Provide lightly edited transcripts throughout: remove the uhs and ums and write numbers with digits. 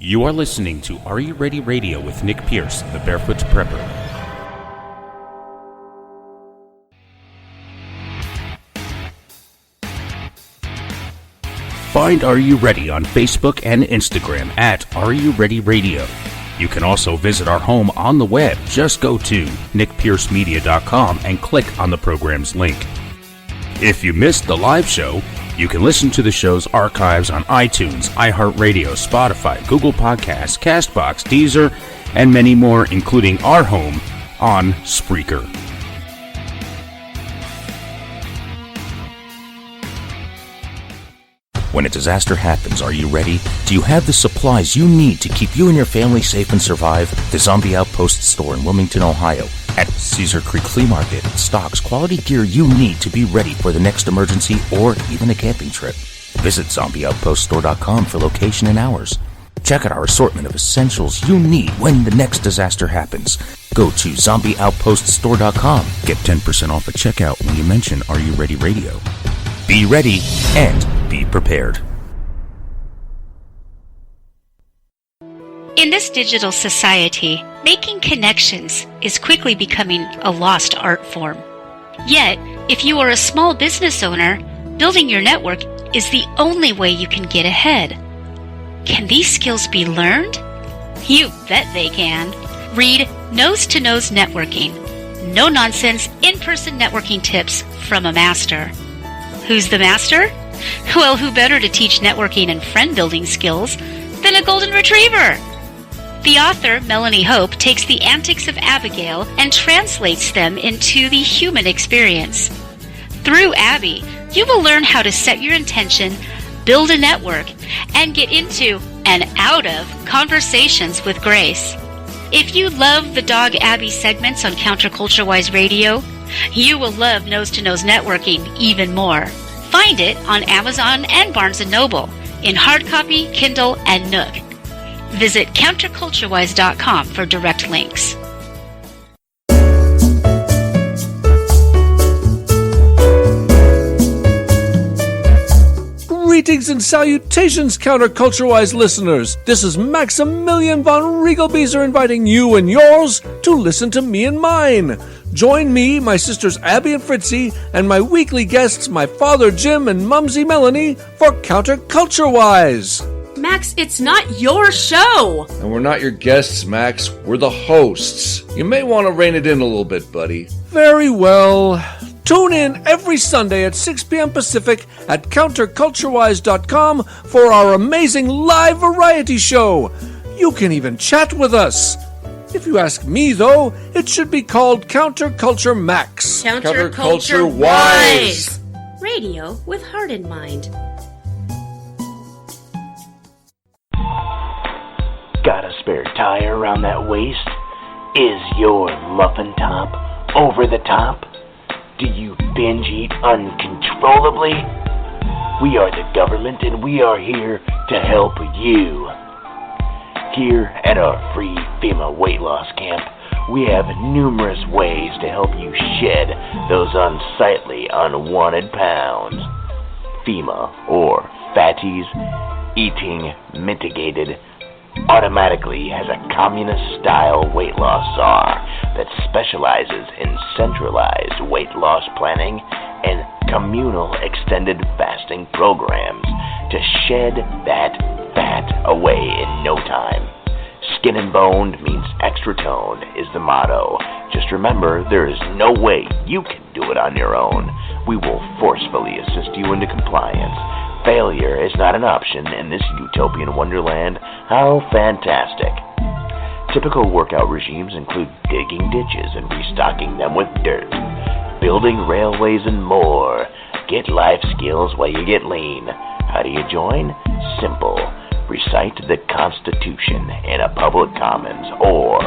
You are listening to Are You Ready Radio with Nick Pierce, the Barefoot Prepper. Find Are You Ready on Facebook and Instagram at Are You Ready Radio. You can also visit our home on the web. Just go to nickpiercemedia.com and click on the program's link. If you missed the live show, you can listen to the show's archives on iTunes, iHeartRadio, Spotify, Google Podcasts, CastBox, Deezer, and many more, including our home on Spreaker. When a disaster happens, are you ready? Do you have the supplies you need to keep you and your family safe and survive? The Zombie Outpost store in Wilmington, Ohio, at Cedar Creek Flea Market, stocks quality gear you need to be ready for the next emergency or even a camping trip. Visit zombieoutpoststore.com for location and hours. Check out our assortment of essentials you need when the next disaster happens. Go to zombieoutpoststore.com. Get 10% off at checkout when you mention Are You Ready Radio. Be ready and be prepared. In this digital society, making connections is quickly becoming a lost art form. Yet, if you are a small business owner, building your network is the only way you can get ahead. Can these skills be learned? You bet they can. Read Nose to Nose Networking. No-nonsense, in-person networking tips from a master. Who's the master? Well, who better to teach networking and friend-building skills than a golden retriever? The author, Melanie Hope, takes the antics of Abigail and translates them into the human experience. Through Abby, you will learn how to set your intention, build a network, and get into and out of conversations with grace. If you love the Dog Abby segments on Counterculture-Wise Radio, you will love Nose to Nose Networking even more. Find it on Amazon and Barnes & Noble in hard copy, Kindle, and Nook. Visit counterculturewise.com for direct links. Greetings and salutations, Counterculture-Wise listeners. This is Maximilian von Riegelbieser inviting you and yours to listen to me and mine. Join me, my sisters Abby and Fritzy, and my weekly guests, my father Jim and Mumsy Melanie, for Counterculture-Wise. Max, it's not your show! And we're not your guests, Max. We're the hosts. You may want to rein it in a little bit, buddy. Very well. Tune in every Sunday at 6 p.m. Pacific at counterculturewise.com for our amazing live variety show. You can even chat with us. If you ask me, though, it should be called Counterculture Max. Counterculture Wise! Radio with heart in mind. Got a spare tire around that waist? Is your muffin top over the top? Do you binge eat uncontrollably? We are the government and we are here to help you. Here at our free FEMA weight loss camp, we have numerous ways to help you shed those unsightly, unwanted pounds. FEMA, or Fatties Eating Mitigated, automatically has a communist-style weight loss czar that specializes in centralized weight loss planning and communal extended fasting programs to shed that fat away in no time. Skin and boned means extra toned is the motto. Just remember, there is no way you can do it on your own. We will forcefully assist you into compliance. Failure is not an option in this utopian wonderland. How fantastic. Typical workout regimes include digging ditches and restocking them with dirt, building railways and more. Get life skills while you get lean. How do you join? Simple. Recite the Constitution in a public commons or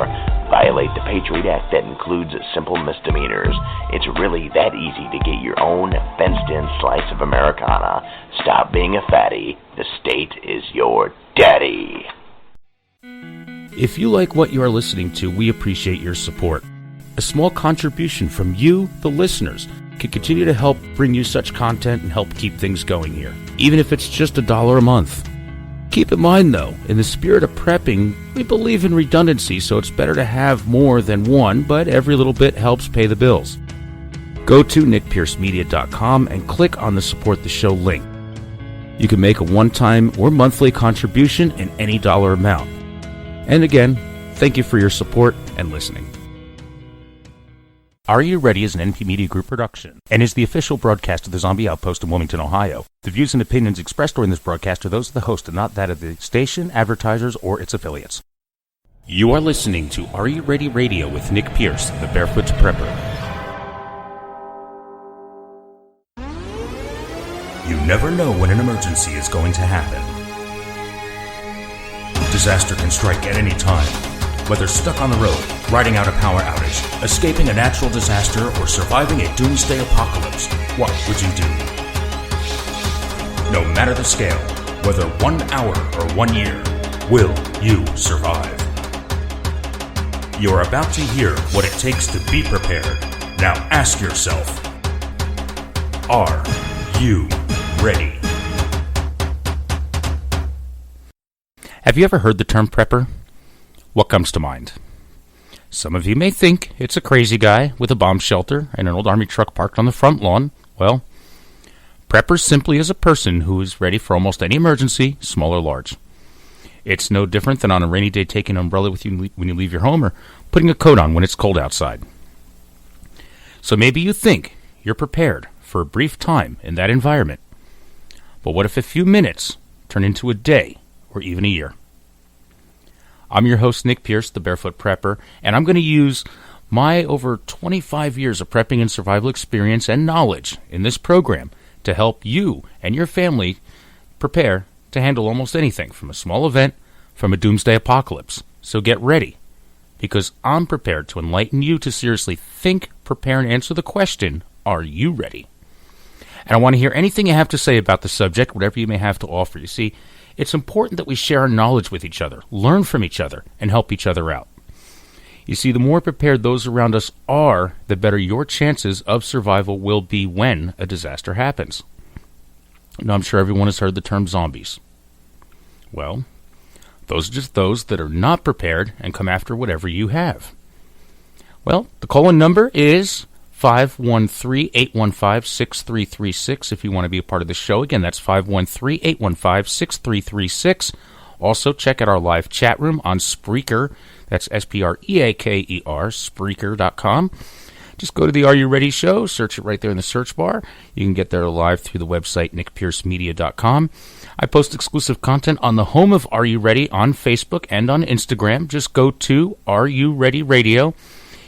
violate the Patriot Act that includes simple misdemeanors. It's really that easy to get your own fenced-in slice of Americana. Stop being a fatty. The state is your daddy. If you like what you are listening to, we appreciate your support. A small contribution from you, the listeners, can continue to help bring you such content and help keep things going here, even if it's just $1 a month. Keep in mind, though, in the spirit of prepping, we believe in redundancy, so it's better to have more than one, but every little bit helps pay the bills. Go to nickpiercemedia.com and click on the Support the Show link. You can make a one-time or monthly contribution in any dollar amount. And again, thank you for your support and listening. Are You Ready is an NP Media Group production and is the official broadcast of the Zombie Outpost in Wilmington, Ohio. The views and opinions expressed during this broadcast are those of the host and not that of the station, advertisers, or its affiliates. You are listening to Are You Ready Radio with Nick Pierce, the Barefoot Prepper. You never know when an emergency is going to happen. Disaster can strike at any time. Whether stuck on the road, riding out a power outage, escaping a natural disaster, or surviving a doomsday apocalypse, what would you do? No matter the scale, whether 1 hour or 1 year, will you survive? You're about to hear what it takes to be prepared. Now ask yourself, are you ready? Have you ever heard the term prepper? What comes to mind? Some of you may think it's a crazy guy with a bomb shelter and an old army truck parked on the front lawn. Well, prepper simply is a person who is ready for almost any emergency, small or large. It's no different than on a rainy day taking an umbrella with you when you leave your home or putting a coat on when it's cold outside. So maybe you think you're prepared for a brief time in that environment. But what if a few minutes turn into a day or even a year? I'm your host, Nick Pierce, the Barefoot Prepper, and I'm going to use my over 25 years of prepping and survival experience and knowledge in this program to help you and your family prepare to handle almost anything from a small event from a doomsday apocalypse. So get ready, because I'm prepared to enlighten you to seriously think, prepare, and answer the question, are you ready? And I want to hear anything you have to say about the subject, whatever you may have to offer. You see, it's important that we share our knowledge with each other, learn from each other, and help each other out. You see, the more prepared those around us are, the better your chances of survival will be when a disaster happens. Now, I'm sure everyone has heard the term zombies. Well, those are just those that are not prepared and come after whatever you have. Well, the call-in number is 513-815-6336 if you want to be a part of the show. Again, that's 513-815-6336. Also, check out our live chat room on Spreaker. That's Spreaker, Spreaker.com. Just go to the Are You Ready show, search it right there in the search bar. You can get there live through the website, nickpiercemedia.com. I post exclusive content on the home of Are You Ready on Facebook and on Instagram. Just go to Are You Ready Radio.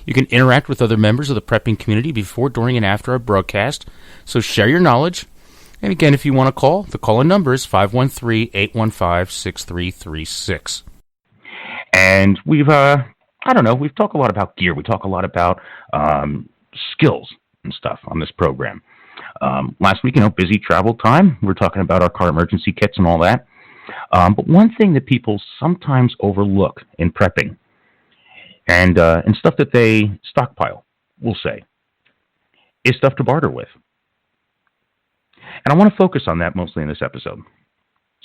You can interact with other members of the prepping community before, during, and after our broadcast. So share your knowledge. And again, if you want to call, the call-in number is 513-815-6336. And we've talked a lot about gear. We talk a lot about skills and stuff on this program. Last week, busy travel time. We're talking about our car emergency kits and all that. But one thing that people sometimes overlook in prepping, and stuff that they stockpile, we'll say, is stuff to barter with. And I want to focus on that mostly in this episode.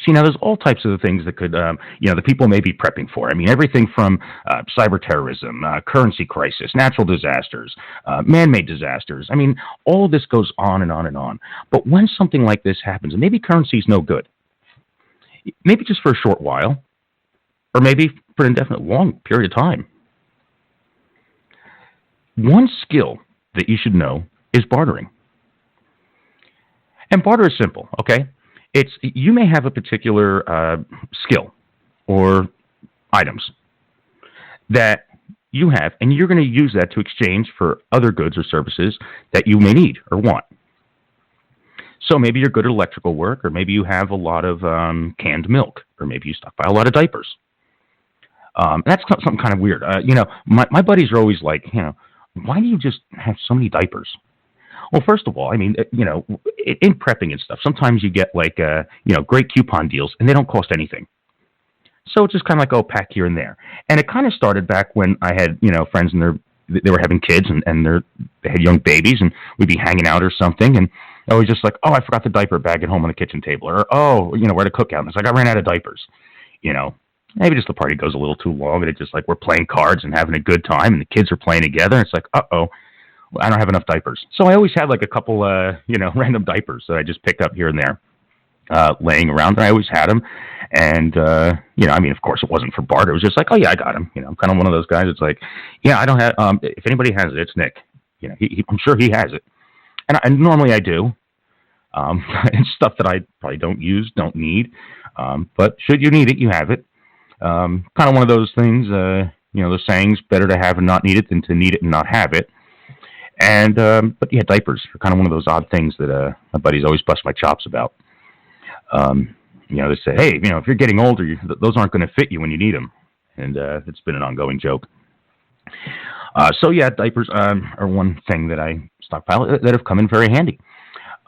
See, now there's all types of the things that could, the people may be prepping for. I mean, everything from cyber terrorism, currency crisis, natural disasters, man-made disasters. I mean, all of this goes on and on and on. But when something like this happens, and maybe currency's no good, maybe just for a short while, or maybe for an indefinite long period of time, one skill that you should know is bartering. And barter is simple, okay? You may have a particular skill or items that you have, and you're going to use that to exchange for other goods or services that you may need or want. So maybe you're good at electrical work, or maybe you have a lot of canned milk, or maybe you stockpile a lot of diapers. That's something kind of weird. My buddies are always like, why do you just have so many diapers? Well, first of all, I mean, in prepping and stuff, sometimes you get like, great coupon deals, and they don't cost anything. So it's just kind of like, pack here and there. And it kind of started back when I had, friends in their they were having kids and they had young babies, and we'd be hanging out or something, and I was just like, oh, I forgot the diaper bag at home on the kitchen table, or oh, we're at a cookout, and it's like I ran out of diapers. Maybe just the party goes a little too long, and it's just like we're playing cards and having a good time, and the kids are playing together, and it's like, uh-oh, I don't have enough diapers. So I always had like a couple, random diapers that I just picked up here and there, laying around. And I always had them. And, of course it wasn't for Barter. It was just like, oh yeah, I got him. I'm kind of one of those guys. It's like, yeah, I don't have, if anybody has it, it's Nick. I'm sure he has it. And normally I do. It's stuff that I probably don't use, don't need. But should you need it, you have it. Kind of one of those things, those sayings, better to have and not need it than to need it and not have it. And, but yeah, diapers are kind of one of those odd things that, my buddies always bust my chops about. They say, hey, if you're getting older, those aren't going to fit you when you need them. And, it's been an ongoing joke. So yeah, diapers, are one thing that I stockpile that have come in very handy.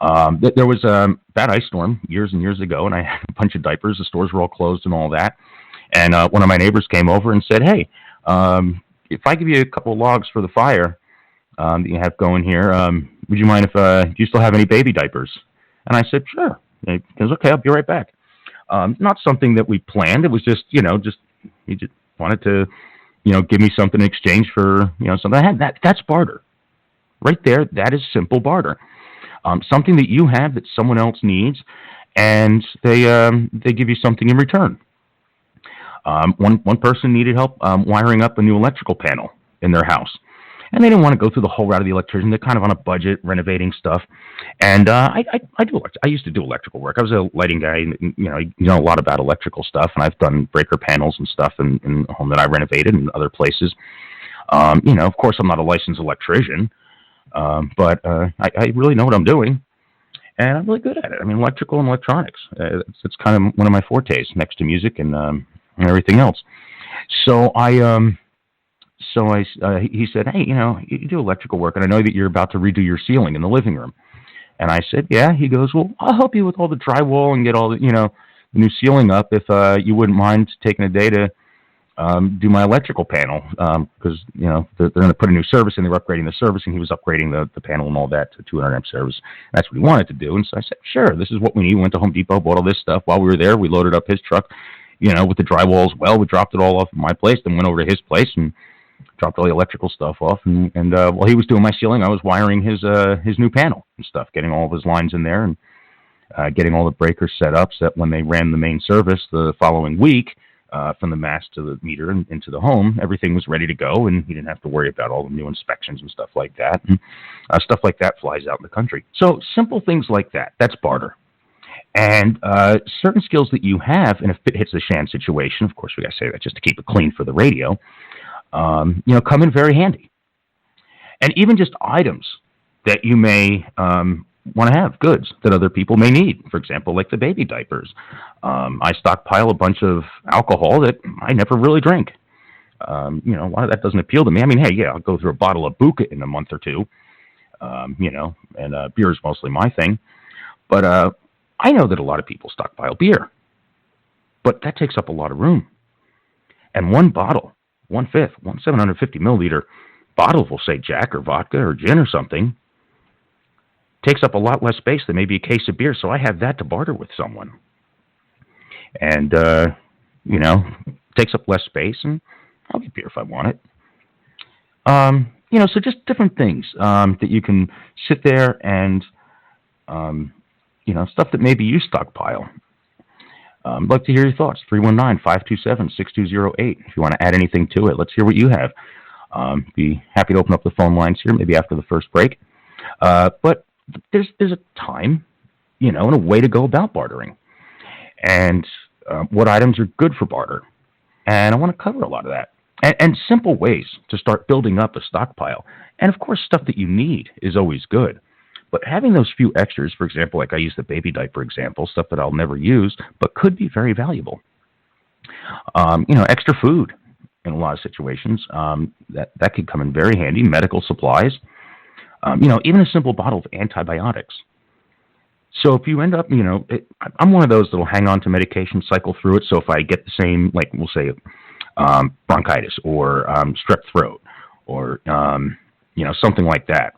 There was a bad ice storm years and years ago, and I had a bunch of diapers. The stores were all closed and all that. And, one of my neighbors came over and said, hey, if I give you a couple of logs for the fire, that you have going here, would you mind if, do you still have any baby diapers? And I said, sure. He goes, okay, I'll be right back. Not something that we planned. It was just, he just wanted to, give me something in exchange for, something I had. That's barter. Right there, that is simple barter. Something that you have that someone else needs, and they give you something in return. One person needed help wiring up a new electrical panel in their house. And they didn't want to go through the whole route of the electrician. They're kind of on a budget, renovating stuff. And I used to do electrical work. I was a lighting guy. You know a lot about electrical stuff. And I've done breaker panels and stuff in the home that I renovated and other places. Of course, I'm not a licensed electrician, but I really know what I'm doing. And I'm really good at it. I mean, electrical and electronics. It's kind of one of my fortes next to music and everything else. So he said, hey, you do electrical work, and I know that you're about to redo your ceiling in the living room. And I said, yeah. He goes, well, I'll help you with all the drywall and get all the, the new ceiling up if you wouldn't mind taking a day to do my electrical panel, because, they're going to put a new service in. They were upgrading the service, and he was upgrading the panel and all that to 200 amp service. That's what he wanted to do. And so I said, sure, this is what we need. We went to Home Depot, bought all this stuff. While we were there, we loaded up his truck, with the drywall as well. We dropped it all off at my place, then went over to his place and dropped all the electrical stuff off. And while he was doing my ceiling, I was wiring his new panel and stuff, getting all of his lines in there and getting all the breakers set up so that when they ran the main service the following week, from the mast to the meter and into the home, everything was ready to go, and he didn't have to worry about all the new inspections and stuff like that. And stuff like that flies out in the country. So simple things like that, that's barter. And certain skills that you have, and if it hits the Shan situation, of course we got to say that just to keep it clean for the radio, come in very handy. And even just items that you may want to have, goods that other people may need. For example, like the baby diapers. I stockpile a bunch of alcohol that I never really drink. A lot of that doesn't appeal to me. I mean, hey, yeah, I'll go through a bottle of Buka in a month or two, and beer is mostly my thing. But I know that a lot of people stockpile beer, but that takes up a lot of room. And one bottle, 750 milliliter bottle, will say Jack or vodka or gin or something, takes up a lot less space than maybe a case of beer. So I have that to barter with someone. And, takes up less space, and I'll get beer if I want it. So just different things that you can sit there and, stuff that maybe you stockpile. I'd like to hear your thoughts. 319-527-6208. If you want to add anything to it, let's hear what you have. Be happy to open up the phone lines here, maybe after the first break. But there's a time, and a way to go about bartering. And what items are good for barter. And I want to cover a lot of that. And simple ways to start building up a stockpile. And, of course, stuff that you need is always good. But having those few extras, for example, like I use the baby diaper example, stuff that I'll never use, but could be very valuable. Extra food in a lot of situations, that could come in very handy. Medical supplies, even a simple bottle of antibiotics. So if you end up, I'm one of those that will hang on to medication, cycle through it. So if I get the same, like we'll say bronchitis or strep throat or, something like that.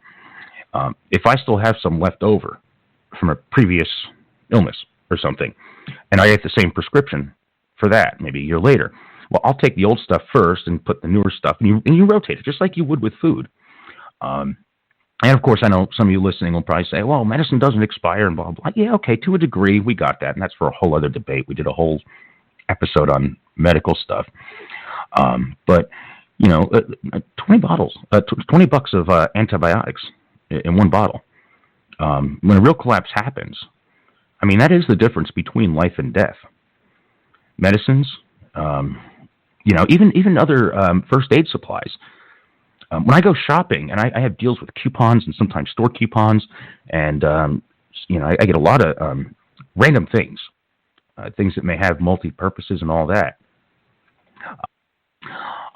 If I still have some left over from a previous illness or something, and I get the same prescription for that, maybe a year later, well, I'll take the old stuff first and put the newer stuff, and you rotate it, just like you would with food. And, of course, I know some of you listening will probably say, well, medicine doesn't expire and blah, blah. Yeah, okay, to a degree, we got that, and that's for a whole other debate. We did a whole episode on medical stuff. But, 20 bottles, $20 of antibiotics in one bottle. When a real collapse happens, I mean, that is the difference between life and death. Medicines, even other first aid supplies. When I go shopping, and I have deals with coupons and sometimes store coupons, and, I get a lot of random things, things that may have multi-purposes and all that.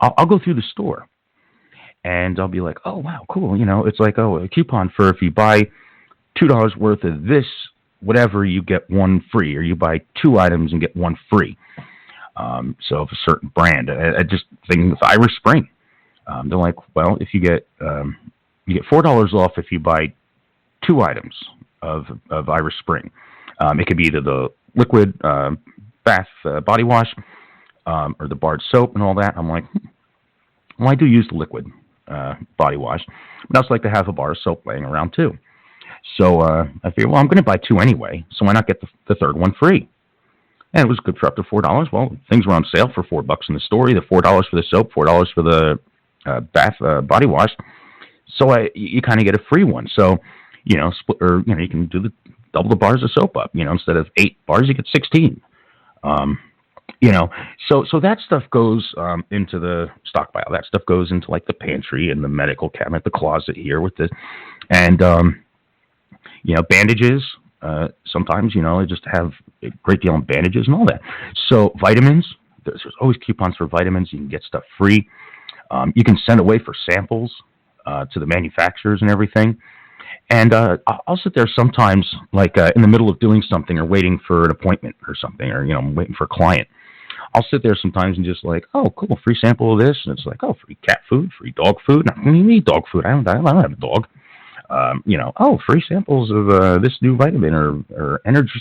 I'll go through the store, and I'll be like, oh, wow, cool. It's like, a coupon for if you buy $2 worth of this, whatever, you get one free, or you buy 2 items and get one free. So of a certain brand, I just think with Irish Spring, they're like, well, if you get $4 off if you buy 2 items of Irish Spring. It could be either the liquid bath body wash or the barred soap and all that. I'm like, well, I do use the liquid body wash, but I also like to have a bar of soap laying around too. So I figured, well, I'm going to buy 2 anyway, so why not get the third one free? And it was good for up to $4. Well, things were on sale for $4 in the store, either $4 for the soap, $4 for the bath body wash. So you kind of get a free one. So, split, or, you can do double the bars of soap up, instead of 8 bars, you get 16. So that stuff goes into the stockpile. That stuff goes into like the pantry and the medical cabinet, the closet here with the, and, bandages. Sometimes, I just have a great deal on bandages and all that. So vitamins, there's always coupons for vitamins. You can get stuff free. You can send away for samples to the manufacturers and everything. And I'll sit there sometimes, like in the middle of doing something or waiting for an appointment or something, or, I'm waiting for a client. I'll sit there sometimes and just like, oh, cool, free sample of this. And it's like, oh, free cat food, free dog food. I don't even eat dog food. I don't have a dog. Free samples of this new vitamin or energy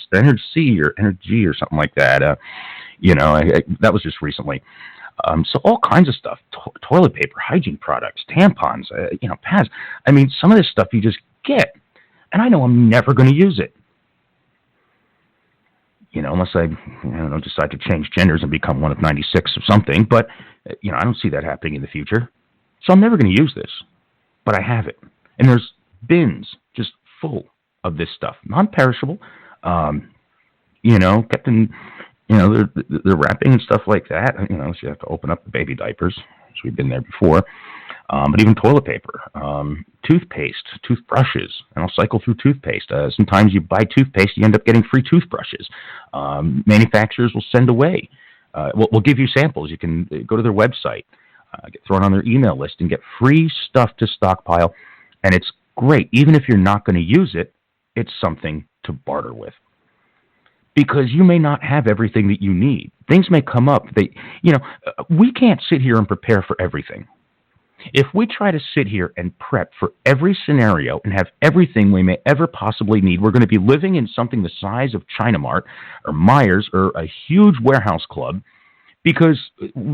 C or energy or something like that. That was just recently. So all kinds of stuff, toilet paper, hygiene products, tampons, pads. I mean, some of this stuff you just get, and I know I'm never going to use it. Unless I decide to change genders and become one of 96 or something. But, I don't see that happening in the future. So I'm never going to use this. But I have it. And there's bins just full of this stuff. Non-perishable. Kept in, the wrapping and stuff like that. So you have to open up the baby diapers. So we've been there before. But even toilet paper, toothpaste, toothbrushes, and I'll cycle through toothpaste. Sometimes you buy toothpaste, you end up getting free toothbrushes. Manufacturers will send away. We'll give you samples. You can go to their website, get thrown on their email list, and get free stuff to stockpile. And it's great. Even if you're not going to use it, it's something to barter with. Because you may not have everything that you need. Things may come up. We can't sit here and prepare for everything. If we try to sit here and prep for every scenario and have everything we may ever possibly need, we're going to be living in something the size of China Mart or Myers or a huge warehouse club, because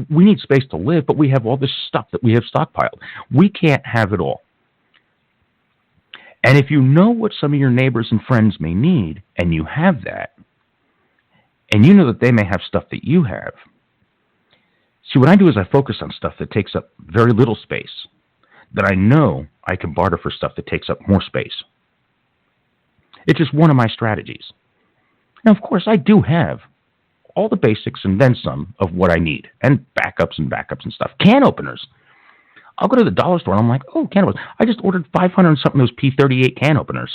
we need space to live, but we have all this stuff that we have stockpiled. We can't have it all. And if you know what some of your neighbors and friends may need, and you have that, and you know that they may have stuff that you have, see, what I do is I focus on stuff that takes up very little space, that I know I can barter for stuff that takes up more space. It's just one of my strategies. Now, of course, I do have all the basics and then some of what I need, and backups and stuff. Can openers. I'll go to the dollar store and I'm like, oh, can openers. I just ordered 500 and something of those P38 can openers.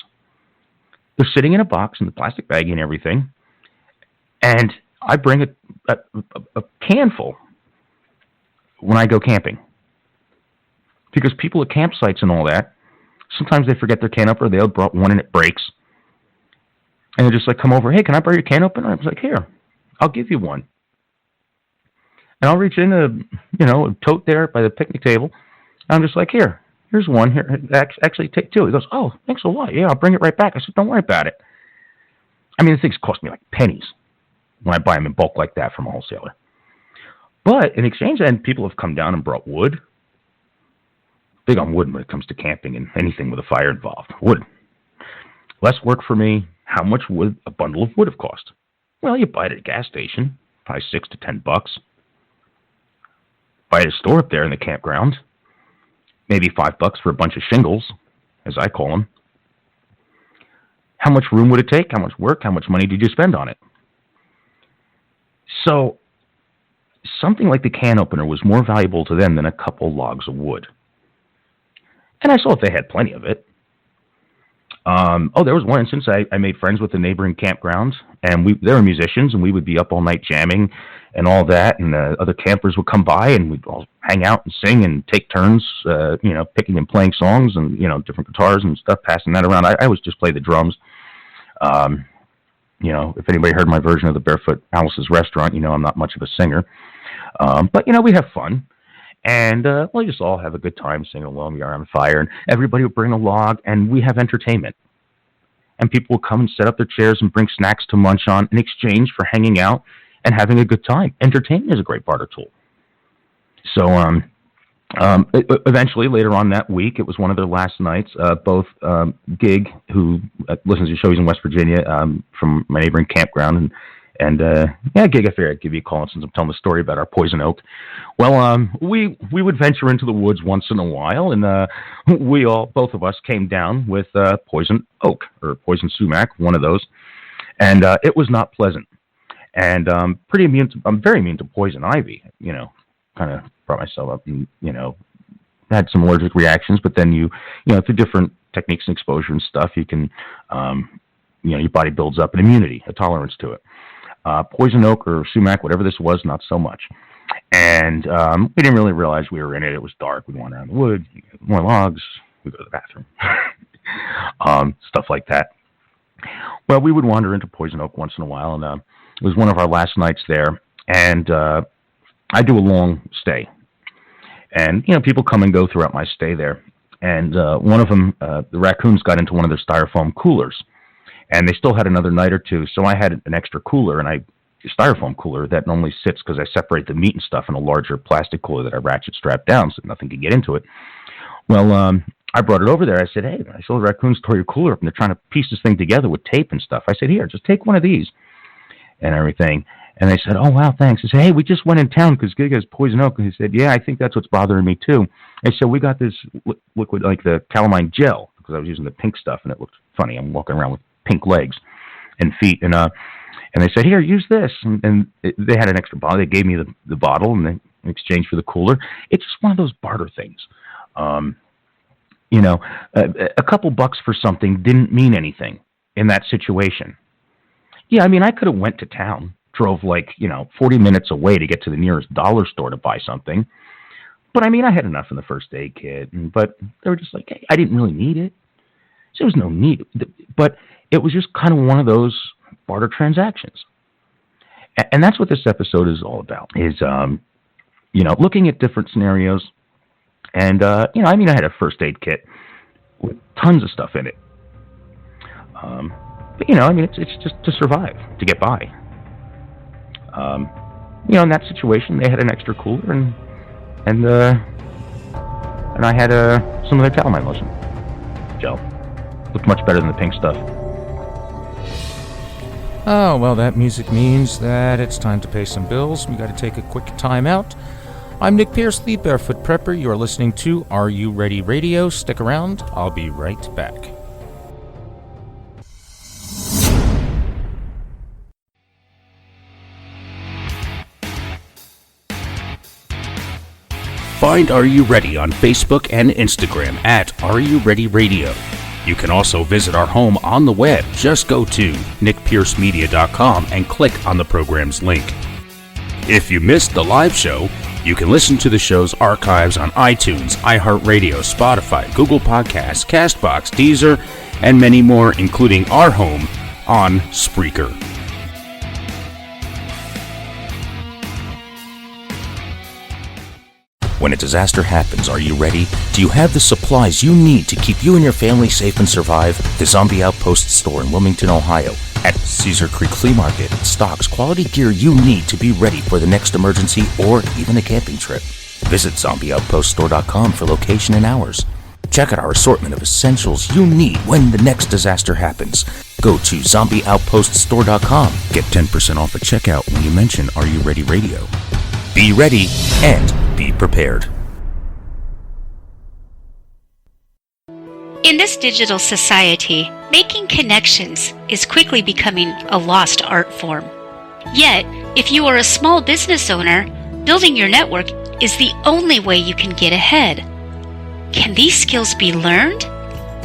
They're sitting in a box in the plastic bag and everything, and I bring a can full when I go camping. Because people at campsites and all that, sometimes they forget their can opener. They brought one and it breaks. And they're just like, come over, hey, can I borrow your can opener? I was like, here, I'll give you one. And I'll reach in a tote there by the picnic table, I'm just like, here's one. Here, actually, take two. He goes, oh, thanks a lot. Yeah, I'll bring it right back. I said, don't worry about it. I mean, the things cost me like pennies when I buy them in bulk like that from a wholesaler. But in exchange, then people have come down and brought wood. Big on wood when it comes to camping and anything with a fire involved. Wood. Less work for me. How much would a bundle of wood have cost? Well, you buy it at a gas station, probably $6 to $10. Buy it at a store up there in the campground, maybe $5 for a bunch of shingles, as I call them. How much room would it take? How much work? How much money did you spend on it? So, something like the can opener was more valuable to them than a couple logs of wood. And I saw if they had plenty of it. There was one instance I made friends with the neighboring campgrounds, and they were musicians, and we would be up all night jamming and all that, and other campers would come by, and we'd all hang out and sing and take turns, picking and playing songs and, different guitars and stuff, passing that around. I always just play the drums. If anybody heard my version of the Barefoot Alice's Restaurant, I'm not much of a singer. But we have fun. And we just all have a good time singing along, we are on fire, and everybody would bring a log, and we have entertainment. And people will come and set up their chairs and bring snacks to munch on in exchange for hanging out and having a good time. Entertainment is a great barter tool. So eventually, later on that week, it was one of their last nights. Both Gig, who listens to shows in West Virginia from my neighboring campground, and Gig, I figured I'd give you a call since I'm telling the story about our poison oak. Well, we would venture into the woods once in a while, and both of us came down with poison oak or poison sumac, one of those, and it was not pleasant. And I'm very immune to poison ivy. Kind of brought myself up and had some allergic reactions, but then through different techniques and exposure and stuff, you can your body builds up an immunity, a tolerance to it. Poison oak or sumac, whatever this was, not so much. And we didn't really realize we were in it. It was dark. We'd wander around the wood, more logs. We'd go to the bathroom. Stuff like that. Well, we would wander into poison oak once in a while, and it was one of our last nights there. And I do a long stay. And, people come and go throughout my stay there. And one of them, the raccoons got into one of their styrofoam coolers. And they still had another night or two, so I had an extra cooler, a styrofoam cooler that normally sits because I separate the meat and stuff in a larger plastic cooler that I ratchet strap down so nothing could get into it. Well, I brought it over there. I said, hey, I saw the raccoons tore your cooler up, and they're trying to piece this thing together with tape and stuff. I said, here, just take one of these and everything. And they said, oh, wow, thanks. I said, hey, we just went in town because Gig has poison oak. And he said, yeah, I think that's what's bothering me, too. I said, we got this liquid, like the calamine gel, because I was using the pink stuff, and it looked funny. I'm walking around with pink legs and feet, and they said, here, use this, and they had an extra bottle. They gave me the bottle in exchange for the cooler. It's just one of those barter things. A couple bucks for something didn't mean anything in that situation. Yeah, I mean, I could have went to town, drove 40 minutes away to get to the nearest dollar store to buy something, but I mean, I had enough in the first aid kit, but they were just like, hey, I didn't really need it. So there was no need, but it was just kind of one of those barter transactions. And that's what this episode is all about, is, looking at different scenarios. And, I had a first aid kit with tons of stuff in it. But, it's just to survive, to get by. In that situation, they had an extra cooler, and I had some of their calamine lotion gel. Looked much better than the pink stuff. Oh, well, that music means that it's time to pay some bills. We got to take a quick time out. I'm Nick Pierce, the Barefoot Prepper. You are listening to Are You Ready Radio. Stick around. I'll be right back. Find Are You Ready on Facebook and Instagram at Are You Ready Radio. You can also visit our home on the web. Just go to nickpiercemedia.com and click on the program's link. If you missed the live show, you can listen to the show's archives on iTunes, iHeartRadio, Spotify, Google Podcasts, CastBox, Deezer, and many more, including our home on Spreaker. When a disaster happens, are you ready? Do you have the supplies you need to keep you and your family safe and survive? The Zombie Outpost store in Wilmington, Ohio, at Cedar Creek Flea Market stocks quality gear you need to be ready for the next emergency or even a camping trip. Visit zombieoutpoststore.com for location and hours. Check out our assortment of essentials you need when the next disaster happens. Go to zombieoutpoststore.com. Get 10% off at checkout when you mention Are You Ready Radio. Be ready and be prepared. In this digital society, making connections is quickly becoming a lost art form. Yet, if you are a small business owner, building your network is the only way you can get ahead. Can these skills be learned?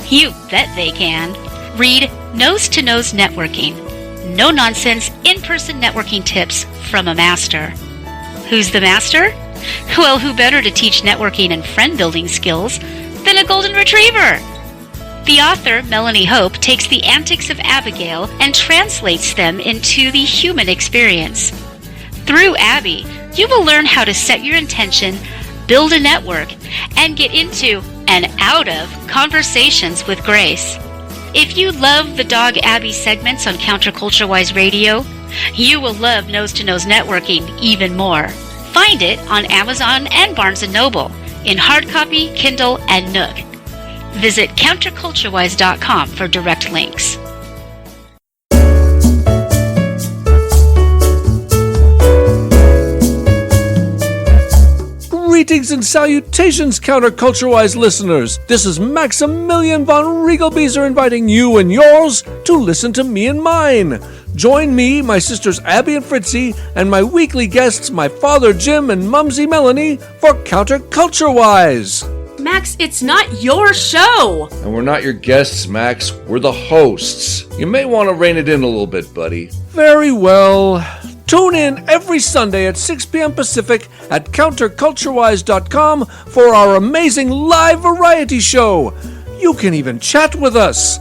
You bet they can. Read Nose to Nose Networking. No nonsense, in-person networking tips from a master. Who's the master? Well, who better to teach networking and friend-building skills than a golden retriever? The author, Melanie Hope, takes the antics of Abigail and translates them into the human experience. Through Abby, you will learn how to set your intention, build a network, and get into and out of conversations with grace. If you love the Dog Abby segments on Counterculture-Wise Radio, you will love Nose to Nose Networking even more. Find it on Amazon and Barnes & Noble in hard copy, Kindle, and Nook. Visit counterculturewise.com for direct links. Greetings and salutations, Counterculture-Wise listeners. This is Maximilian von Riegelbieser inviting you and yours to listen to me and mine. Join me, my sisters Abby and Fritzy, and my weekly guests, my father Jim and Mumsy Melanie, for Counterculture-Wise. Max, it's not your show! And we're not your guests, Max. We're the hosts. You may want to rein it in a little bit, buddy. Very well. Tune in every Sunday at 6 p.m. Pacific at counterculturewise.com for our amazing live variety show. You can even chat with us.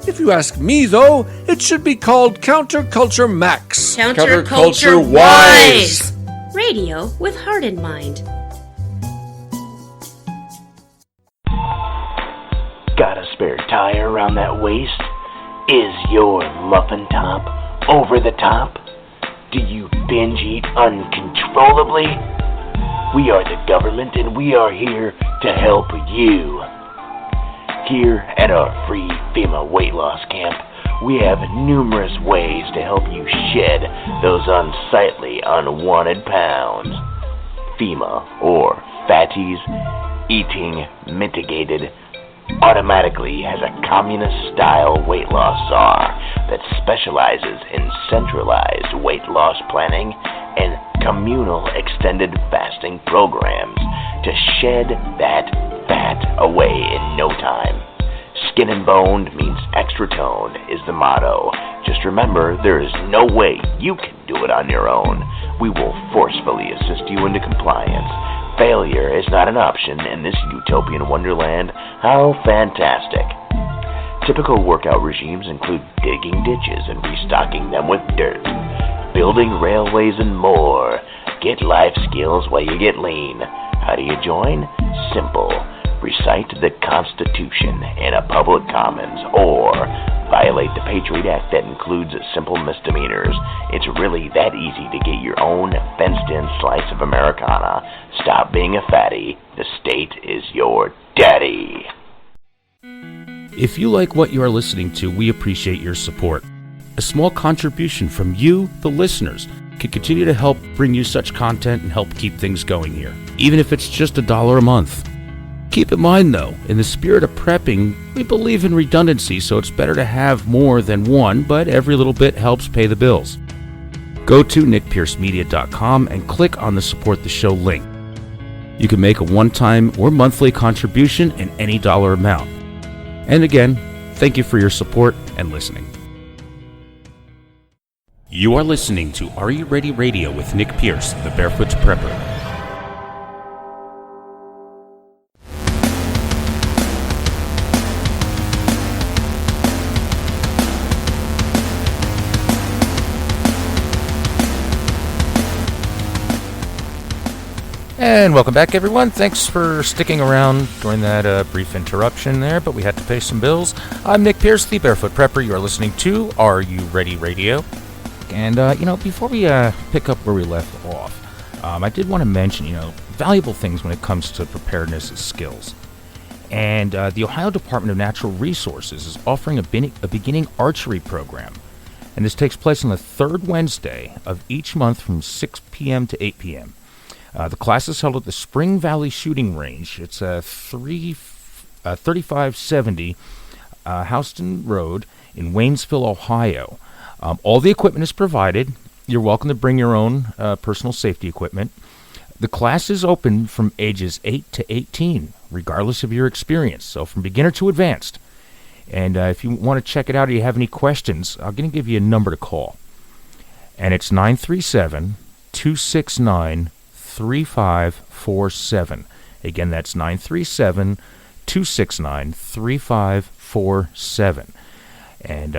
If you ask me, though, it should be called Counterculture Max. Counterculture Wise! Radio with heart and mind. Got a spare tire around that waist? Is your muffin top over the top? Do you binge eat uncontrollably? We are the government and we are here to help you. Here at our free FEMA weight loss camp, we have numerous ways to help you shed those unsightly, unwanted pounds. FEMA, or Fatties Eating Mitigated, automatically has a communist-style weight loss czar that specializes in centralized weight loss planning and communal extended fasting programs to shed that fat away in no time. Skin and boned means extra toned is the motto. Just remember, there is no way you can do it on your own. We will forcefully assist you into compliance. Failure is not an option in this utopian wonderland. How fantastic. Typical workout regimes include digging ditches and restocking them with dirt, building railways and more. Get life skills while you get lean. How do you join? Simple. Recite the Constitution in a public commons or violate the Patriot Act that includes simple misdemeanors. It's really that easy to get your own fenced-in slice of Americana. Stop being a fatty. The state is your daddy. If you like what you are listening to, we appreciate your support. A small contribution from you, the listeners, can continue to help bring you such content and help keep things going here, even if it's just $1 a month. Keep in mind, though, in the spirit of prepping, we believe in redundancy, so it's better to have more than one, but every little bit helps pay the bills. Go to nickpiercemedia.com and click on the Support the Show link. You can make a one-time or monthly contribution in any dollar amount. And again, thank you for your support and listening. You are listening to Are You Ready Radio with Nick Pierce, the Barefoot Prepper. And welcome back, everyone. Thanks for sticking around during that brief interruption there, but we had to pay some bills. I'm Nick Pierce, the Barefoot Prepper. You are listening to Are You Ready Radio. And, before we pick up where we left off, I did want to mention, valuable things when it comes to preparedness skills. And the Ohio Department of Natural Resources is offering a beginning archery program. And this takes place on the third Wednesday of each month from 6 p.m. to 8 p.m. The class is held at the Spring Valley Shooting Range. It's 3570 Houston Road in Waynesville, Ohio. All the equipment is provided. You're welcome to bring your own personal safety equipment. The class is open from ages 8 to 18, regardless of your experience, so from beginner to advanced. And if you want to check it out or you have any questions, I'm going to give you a number to call. And it's 937-269-3547. Again, that's 937-269-3547. And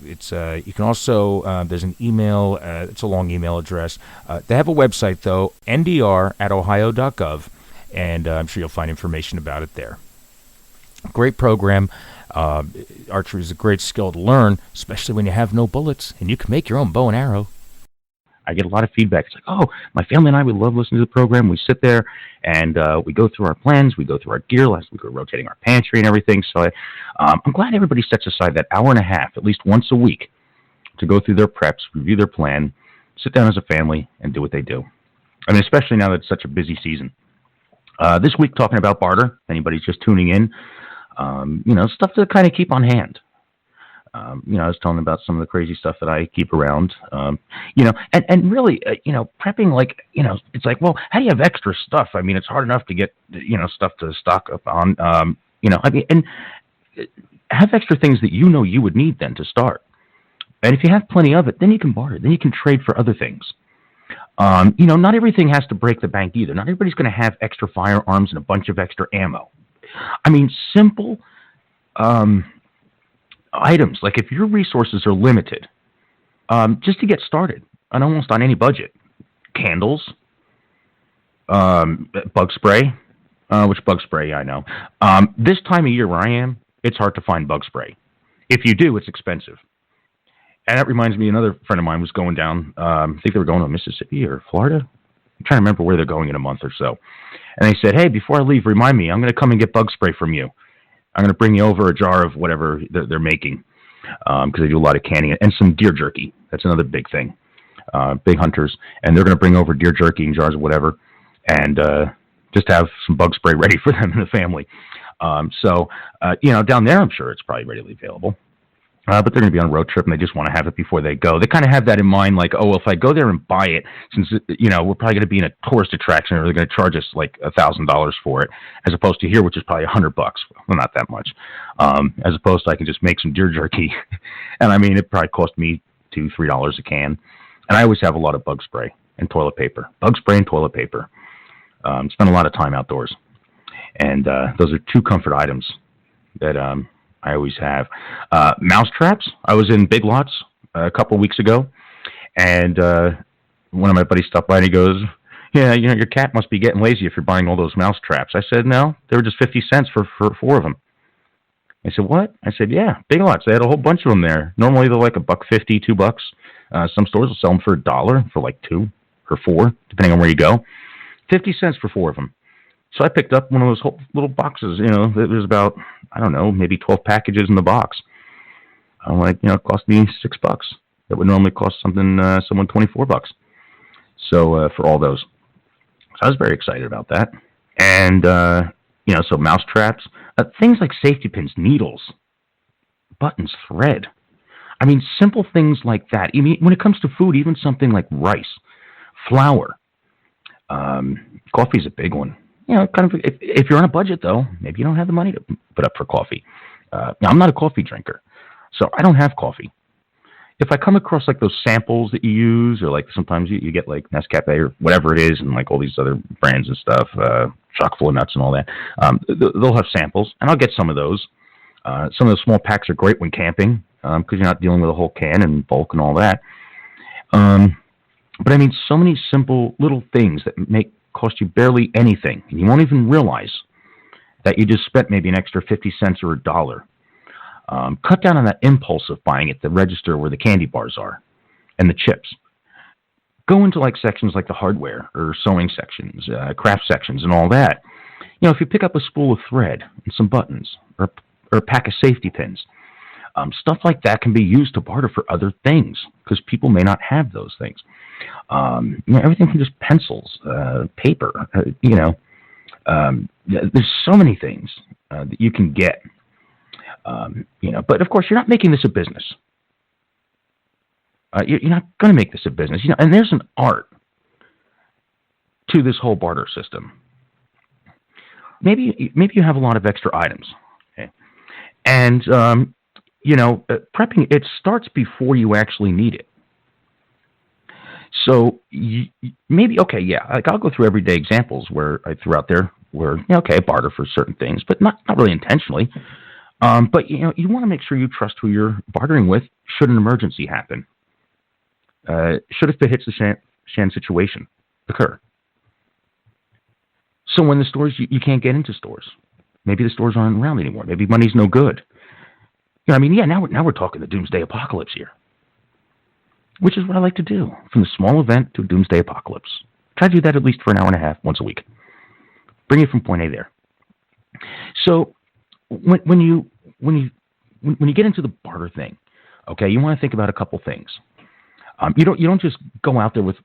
it's you can also, there's an email, it's a long email address. They have a website, though, ndr@ohio.gov, and I'm sure you'll find information about it there. Great program. Archery is a great skill to learn, especially when you have no bullets and you can make your own bow and arrow. I get a lot of feedback. It's like, oh, my family and I, we love listening to the program. We sit there and we go through our plans. We go through our gear. Last week we were rotating our pantry and everything. So I'm glad everybody sets aside that hour and a half, at least once a week, to go through their preps, review their plan, sit down as a family, and do what they do. I mean, especially now that it's such a busy season. This week, talking about Barter, anybody's just tuning in, stuff to kind of keep on hand. I was telling them about some of the crazy stuff that I keep around, and really, prepping, it's like, well, how do you have extra stuff? I mean, it's hard enough to get, stuff to stock up on, and have extra things that you would need then to start. And if you have plenty of it, then you can barter, then you can trade for other things. Not everything has to break the bank either. Not everybody's going to have extra firearms and a bunch of extra ammo. I mean, simple items, like if your resources are limited, just to get started on almost on any budget. Candles, bug spray, which bug spray I know. This time of year where I am, it's hard to find bug spray. If you do, it's expensive. And that reminds me, another friend of mine was going down, I think they were going to Mississippi or Florida. I'm trying to remember where they're going in a month or so. And they said, hey, before I leave, remind me, I'm going to come and get bug spray from you. I'm going to bring you over a jar of whatever they're making, because they do a lot of canning, and some deer jerky. That's another big thing. Big hunters. And they're going to bring over deer jerky in jars of whatever, and just have some bug spray ready for them and the family. Down there, I'm sure it's probably readily available. But they're going to be on a road trip, and they just want to have it before they go. They kind of have that in mind, like, oh, well, if I go there and buy it, since, we're probably going to be in a tourist attraction, or they're going to charge us like $1,000 for it, as opposed to here, which is probably $100. Well, not that much. As opposed to I can just make some deer jerky. And, I mean, it probably cost me $2, $3 a can. And I always have a lot of bug spray and toilet paper. Bug spray and toilet paper. Spend a lot of time outdoors. And those are two comfort items that I always have. Mouse traps. I was in Big Lots a couple weeks ago, and one of my buddies stopped by and he goes, yeah, your cat must be getting lazy if you're buying all those mouse traps. I said, no, they were just 50 cents for 4 of them. I said, what? I said, yeah, Big Lots. They had a whole bunch of them there. Normally they're like $1.50, $2. Some stores will sell them for $1 for like 2 or 4, depending on where you go. 50 cents for 4 of them. So I picked up one of those whole little boxes, there's about, I don't know, maybe 12 packages in the box. I'm like, it cost me $6. That would normally cost someone $24. So, for all those. So I was very excited about that. And, so mouse traps, things like safety pins, needles, buttons, thread. I mean, simple things like that. I mean, when it comes to food, even something like rice, flour, coffee's a big one. Kind of, if you're on a budget, though, maybe you don't have the money to put up for coffee. Now, I'm not a coffee drinker, so I don't have coffee. If I come across, like, those samples that you use, or, like, sometimes you get, like, Nescafe or whatever it is, and, like, all these other brands and stuff, chock full of nuts and all that, they'll have samples, and I'll get some of those. Some of the small packs are great when camping, because you're not dealing with a whole can and bulk and all that. But, I mean, so many simple little things that make cost you barely anything, and you won't even realize that you just spent maybe an extra 50 cents or $1. Cut down on that impulse of buying at the register where the candy bars are and the chips. Go into like sections like the hardware or sewing sections, craft sections, and all that. You know, if you pick up a spool of thread and some buttons or a pack of safety pins, stuff like that can be used to barter for other things because people may not have those things. You know, everything from just pencils, paper, there's so many things that you can get. But of course, you're not making this a business. You're not going to make this a business. And there's an art to this whole barter system. Maybe you have a lot of extra items, okay? And prepping, it starts before you actually need it. So like I'll go through everyday examples where I threw out there where I barter for certain things, but not really intentionally. But you want to make sure you trust who you're bartering with should an emergency happen. Should a fit hits the shan situation occur. So when the stores, you can't get into stores. Maybe the stores aren't around anymore. Maybe money's no good. Now we're talking the doomsday apocalypse here. Which is what I like to do, from the small event to a doomsday apocalypse. Try to do that at least for an hour and a half once a week. Bring it from point A there. So when you get into the barter thing, okay, you want to think about a couple things. You don't just go out there with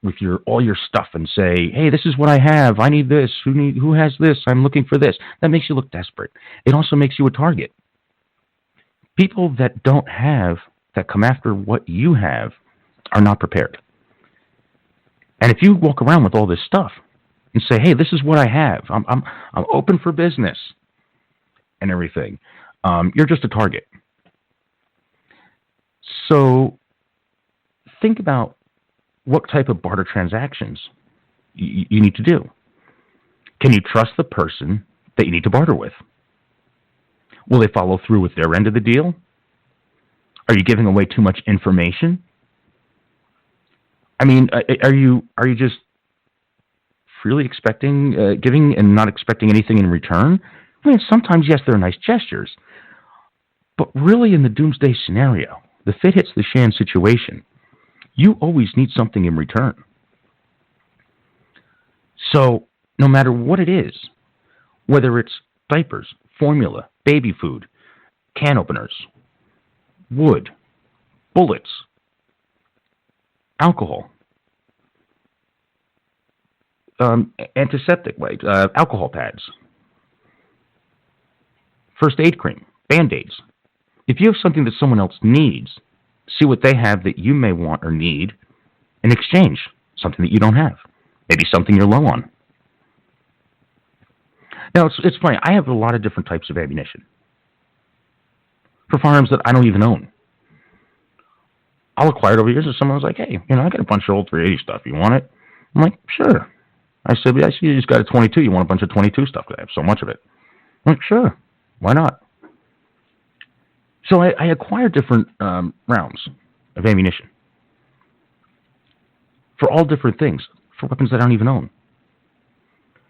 all your stuff and say, hey, this is what I have. I need this. Who has this? I'm looking for this. That makes you look desperate. It also makes you a target. People that don't have, that come after what you have, are not prepared. And if you walk around with all this stuff and say, hey, this is what I have. I'm open for business and everything. You're just a target. So think about what type of barter transactions you need to do. Can you trust the person that you need to barter with? Will they follow through with their end of the deal? Are you giving away too much information? I mean, are you just freely expecting, giving and not expecting anything in return? I mean, sometimes, yes, there are nice gestures. But really, in the doomsday scenario, the fit hits the shan situation, you always need something in return. So, no matter what it is, whether it's diapers, formula, baby food, can openers, wood, bullets, alcohol, antiseptic, alcohol pads, first aid cream, Band-Aids. If you have something that someone else needs, see what they have that you may want or need, and exchange something that you don't have. Maybe something you're low on. Now, it's funny. I have a lot of different types of ammunition for firearms that I don't even own. I'll acquire it over years, and someone was like, hey, I got a bunch of old 380 stuff. You want it? I'm like, sure. I said, I see you just got a 22. You want a bunch of 22 stuff because I have so much of it. I'm like, sure. Why not? So I acquired different rounds of ammunition for all different things, for weapons that I don't even own.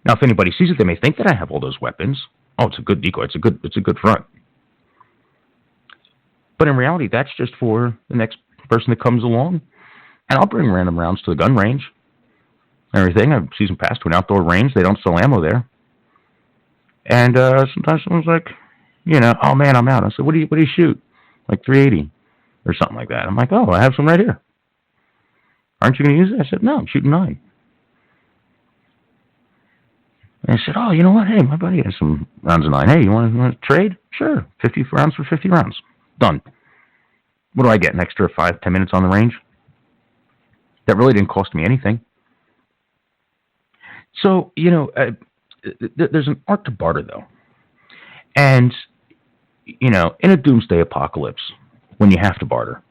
Now, if anybody sees it, they may think that I have all those weapons. Oh, it's a good decoy. It's a good front. But in reality, that's just for the next person that comes along. And I'll bring random rounds to the gun range. Everything. I've seen them pass to an outdoor range. They don't sell ammo there. And sometimes someone's like, oh man, I'm out. I said, what do you shoot? Like 380 or something like that. I'm like, oh, I have some right here. Aren't you going to use it? I said, no, I'm shooting 9. And I said, oh, you know what? Hey, my buddy has some rounds of 9. Hey, you want to trade? Sure. 50 rounds for 50 rounds. Done. What do I get? An extra 5-10 minutes on the range? That really didn't cost me anything. So, there's an art to barter, though. And, in a doomsday apocalypse, when you have to barter,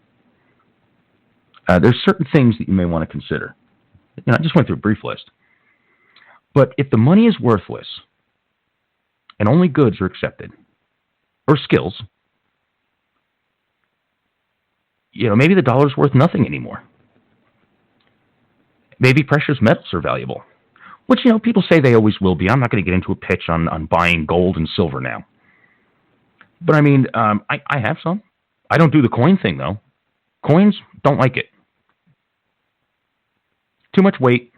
there's certain things that you may want to consider. I just went through a brief list. But if the money is worthless and only goods are accepted, or skills, maybe the dollar's worth nothing anymore. Maybe precious metals are valuable. Which, people say they always will be. I'm not going to get into a pitch on buying gold and silver now. But I mean, I have some. I don't do the coin thing, though. Coins, don't like it. Too much weight.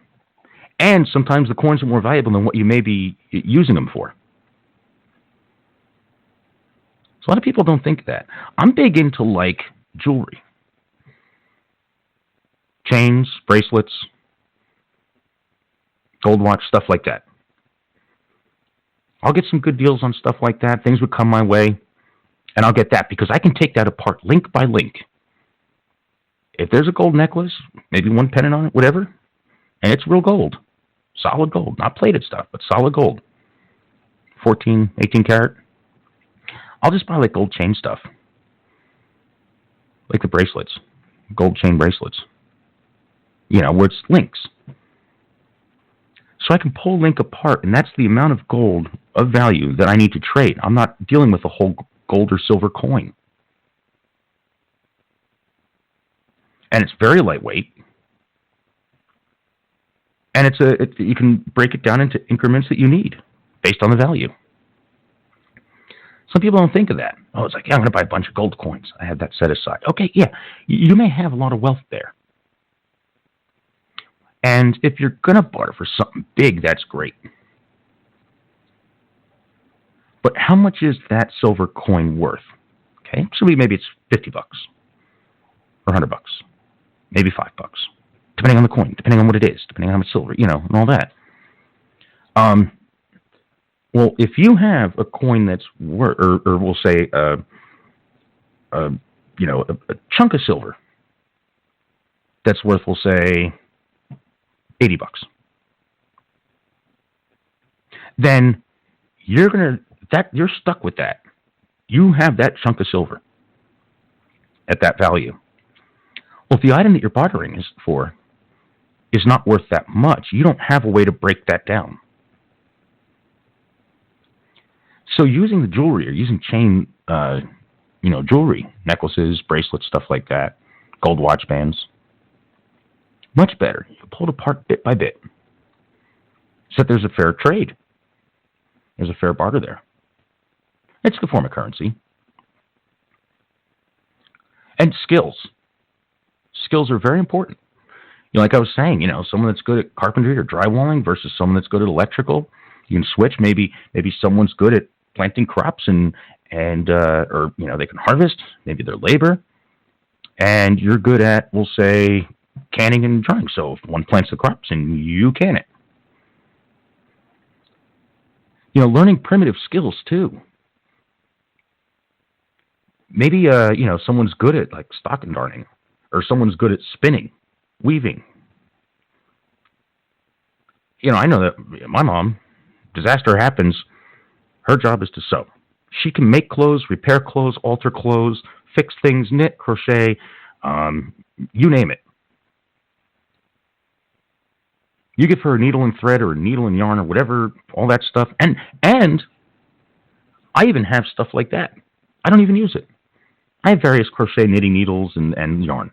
And sometimes the coins are more valuable than what you may be using them for. So a lot of people don't think that. I'm big into, like, jewelry. Chains, bracelets, gold watch, stuff like that. I'll get some good deals on stuff like that. Things would come my way, and I'll get that because I can take that apart link by link. If there's a gold necklace, maybe one pendant on it, whatever, and it's real gold, solid gold, not plated stuff, but solid gold, 14, 18 karat, I'll just buy like gold chain stuff, like the bracelets, gold chain bracelets, where it's links. So I can pull a link apart, and that's the amount of gold of value that I need to trade. I'm not dealing with a whole gold or silver coin. And it's very lightweight. And you can break it down into increments that you need based on the value. Some people don't think of that. Oh, it's like, yeah, I'm going to buy a bunch of gold coins. I have that set aside. Okay, yeah, you may have a lot of wealth there. And if you're going to barter for something big, that's great. But how much is that silver coin worth? Okay, so maybe it's $50 or $100, maybe $5, depending on the coin, depending on what it is, depending on how much silver, and all that. Well, if you have a coin that's worth, or we'll say, a chunk of silver that's worth, we'll say, $80, then you're stuck with that. You have that chunk of silver at that value. Well, if the item that you're bartering is not worth that much, you don't have a way to break that down. So using the jewelry or using chain, jewelry, necklaces, bracelets, stuff like that, gold watch bands, much better. You pull it apart bit by bit. So that there's a fair trade. There's a fair barter there. It's the form of currency. And skills. Skills are very important. Like I was saying, someone that's good at carpentry or drywalling versus someone that's good at electrical. You can switch. Maybe someone's good at planting crops or they can harvest. Maybe they're labor. And you're good at, we'll say, canning and drying. So if one plants the crops and you can it. Learning primitive skills too. Maybe, someone's good at like stocking darning, or someone's good at spinning, weaving. I know that my mom, disaster happens, her job is to sew. She can make clothes, repair clothes, alter clothes, fix things, knit, crochet, you name it. You give her a needle and thread or a needle and yarn or whatever, all that stuff. And I even have stuff like that. I don't even use it. I have various crochet knitting needles and yarn.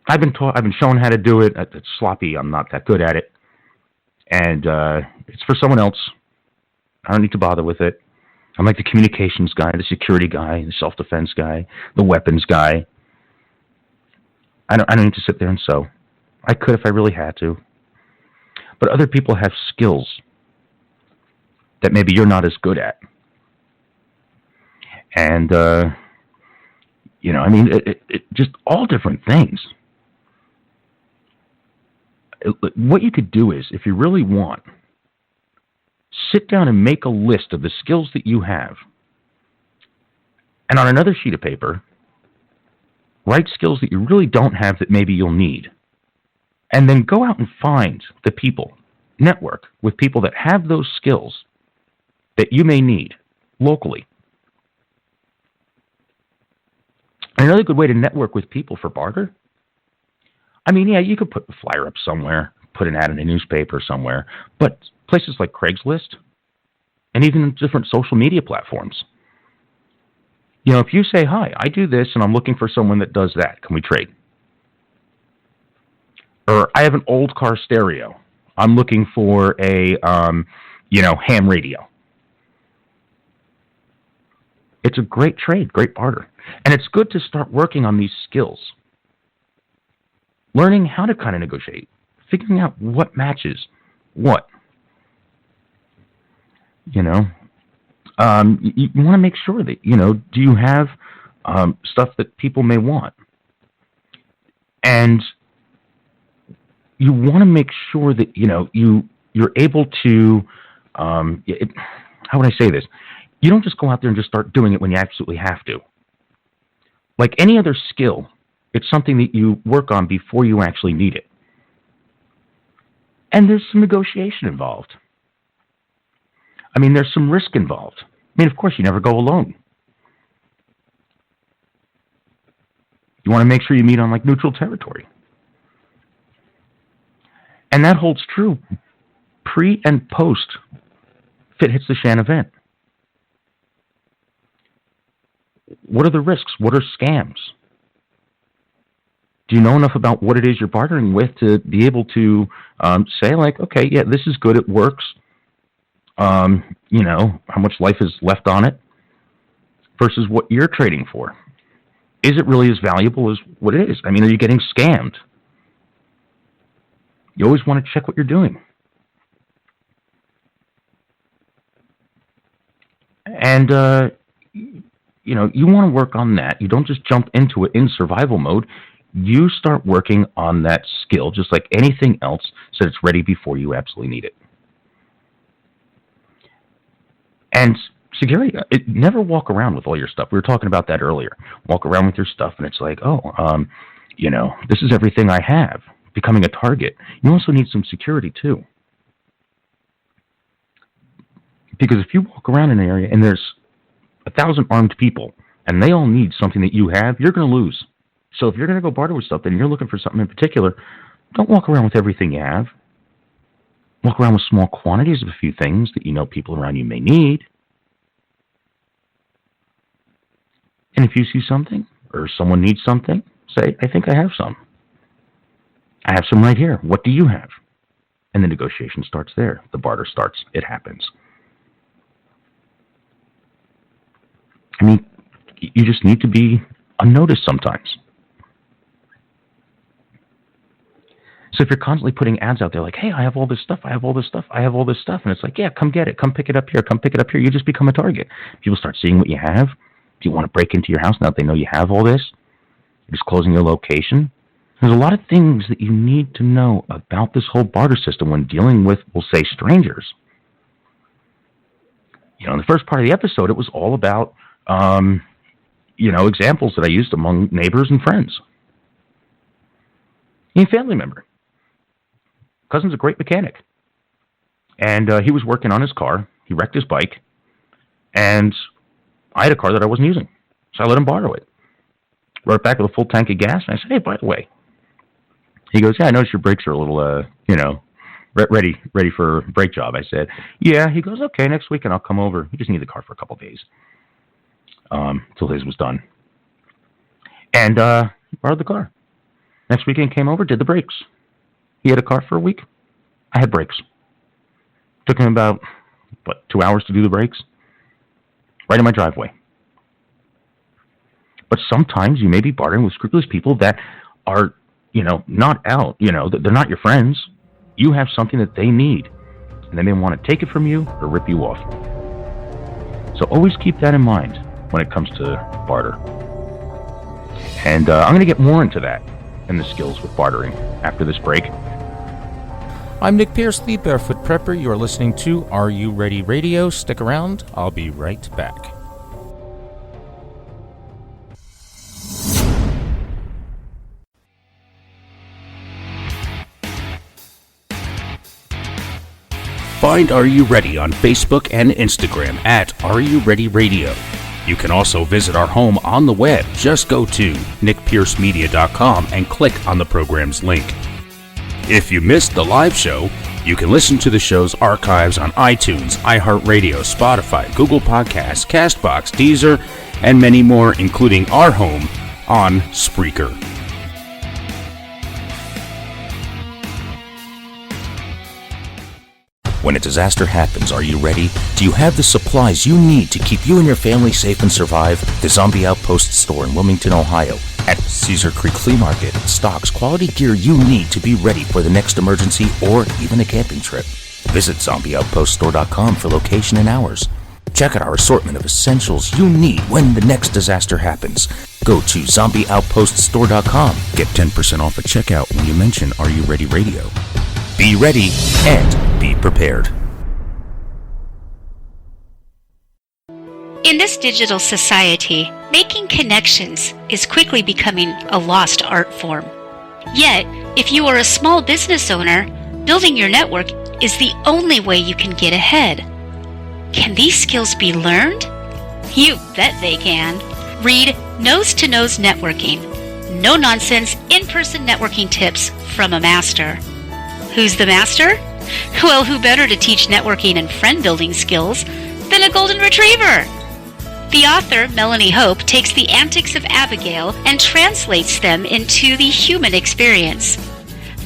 I've been shown how to do it. It's sloppy. I'm not that good at it. And it's for someone else. I don't need to bother with it. I'm like the communications guy, the security guy, the self-defense guy, the weapons guy. I don't need to sit there and sew. I could if I really had to. But other people have skills that maybe you're not as good at. And, it just all different things. What you could do is, if you really want, sit down and make a list of the skills that you have. And on another sheet of paper, write skills that you really don't have that maybe you'll need. And then go out and find the people, network with people that have those skills that you may need locally. And another good way to network with people for barter, you could put a flyer up somewhere, put an ad in a newspaper somewhere, but places like Craigslist and even different social media platforms. If you say, hi, I do this and I'm looking for someone that does that, can we trade? Or I have an old car stereo. I'm looking for a, ham radio. It's a great trade, great barter. And it's good to start working on these skills. Learning how to kind of negotiate. Figuring out what matches what. You want to make sure that, do you have stuff that people may want? And you want to make sure that, you're able to, how would I say this? You don't just go out there and just start doing it when you absolutely have to. Like any other skill, it's something that you work on before you actually need it. And there's some negotiation involved. There's some risk involved. Of course, you never go alone. You want to make sure you meet on neutral territory. And that holds true pre and post Fit Hits the Shan event. What are the risks? What are scams? Do you know enough about what it is you're bartering with to be able to say, okay, yeah, this is good, it works. How much life is left on it versus what you're trading for. Is it really as valuable as what it is? Are you getting scammed? You always want to check what you're doing. And, you want to work on that. You don't just jump into it in survival mode. You start working on that skill just like anything else so it's ready before you absolutely need it. And security, never walk around with all your stuff. We were talking about that earlier. Walk around with your stuff and it's this is everything I have. Becoming a target. You also need some security too. Because if you walk around in an area and there's 1,000 armed people and they all need something that you have, you're going to lose. So if you're going to go barter with stuff and you're looking for something in particular, don't walk around with everything you have. Walk around with small quantities of a few things that people around you may need. And if you see something or someone needs something, say, I think I have some. I have some right here. What do you have? And the negotiation starts there. The barter starts. It happens. You just need to be unnoticed sometimes. So if you're constantly putting ads out there like, hey, I have all this stuff, I have all this stuff, I have all this stuff, and it's like, yeah, come get it, come pick it up here, you just become a target. People start seeing what you have. Do you want to break into your house now that they know you have all this? You're disclosing your location. There's a lot of things that you need to know about this whole barter system when dealing with, we'll say, strangers. In the first part of the episode, it was all about, examples that I used among neighbors and friends. A family member. Cousin's a great mechanic. And he was working on his car. He wrecked his bike. And I had a car that I wasn't using. So I let him borrow it. Brought it back with a full tank of gas. And I said, hey, by the way. He goes, yeah, I noticed your brakes are a little, ready for a brake job. I said, yeah. He goes, okay, next weekend I'll come over. We just need the car for a couple of days. Till his was done. And borrowed the car. Next weekend came over, did the brakes. He had a car for a week. I had brakes. Took him about, 2 hours to do the brakes? Right in my driveway. But sometimes you may be bartering with scrupulous people that are, not out. They're not your friends. You have something that they need. And they may want to take it from you or rip you off. So always keep that in mind when it comes to barter. And I'm going to get more into that and the skills with bartering after this break. I'm Nick Pierce, the Barefoot Prepper. You're listening to Are You Ready Radio. Stick around. I'll be right back. Find Are You Ready on Facebook and Instagram at Are You Ready Radio. You can also visit our home on the web. Just go to nickpiercemedia.com and click on the program's link. If you missed the live show, you can listen to the show's archives on iTunes, iHeartRadio, Spotify, Google Podcasts, CastBox, Deezer, and many more, including our home on Spreaker. When a disaster happens, are you ready? Do you have the supplies you need to keep you and your family safe and survive? The Zombie Outpost store in Wilmington, Ohio, at Cedar Creek Flea Market stocks quality gear you need to be ready for the next emergency or even a camping trip. Visit zombieoutpoststore.com for location and hours. Check out our assortment of essentials you need when the next disaster happens. Go to zombieoutpoststore.com. Get 10% off at checkout when you mention Are You Ready Radio. Be ready and be prepared. In this digital society, making connections is quickly becoming a lost art form. Yet, if you are a small business owner, building your network is the only way you can get ahead. Can these skills be learned? You bet they can. Read Nose to Nose Networking. No nonsense, in-person networking tips from a master. Who's the master? Well, who better to teach networking and friend-building skills than a golden retriever? The author, Melanie Hope, takes the antics of Abigail and translates them into the human experience.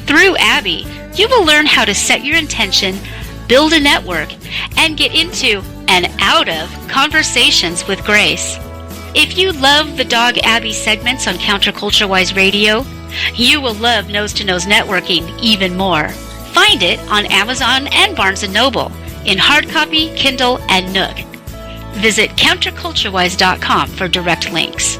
Through Abby, you will learn how to set your intention, build a network, and get into and out of conversations with grace. If you love the Dog Abby segments on Counterculture-Wise Radio, you will love Nose to Nose Networking even more. Find it on Amazon and Barnes & Noble in hard copy, Kindle, and Nook. Visit counterculturewise.com for direct links.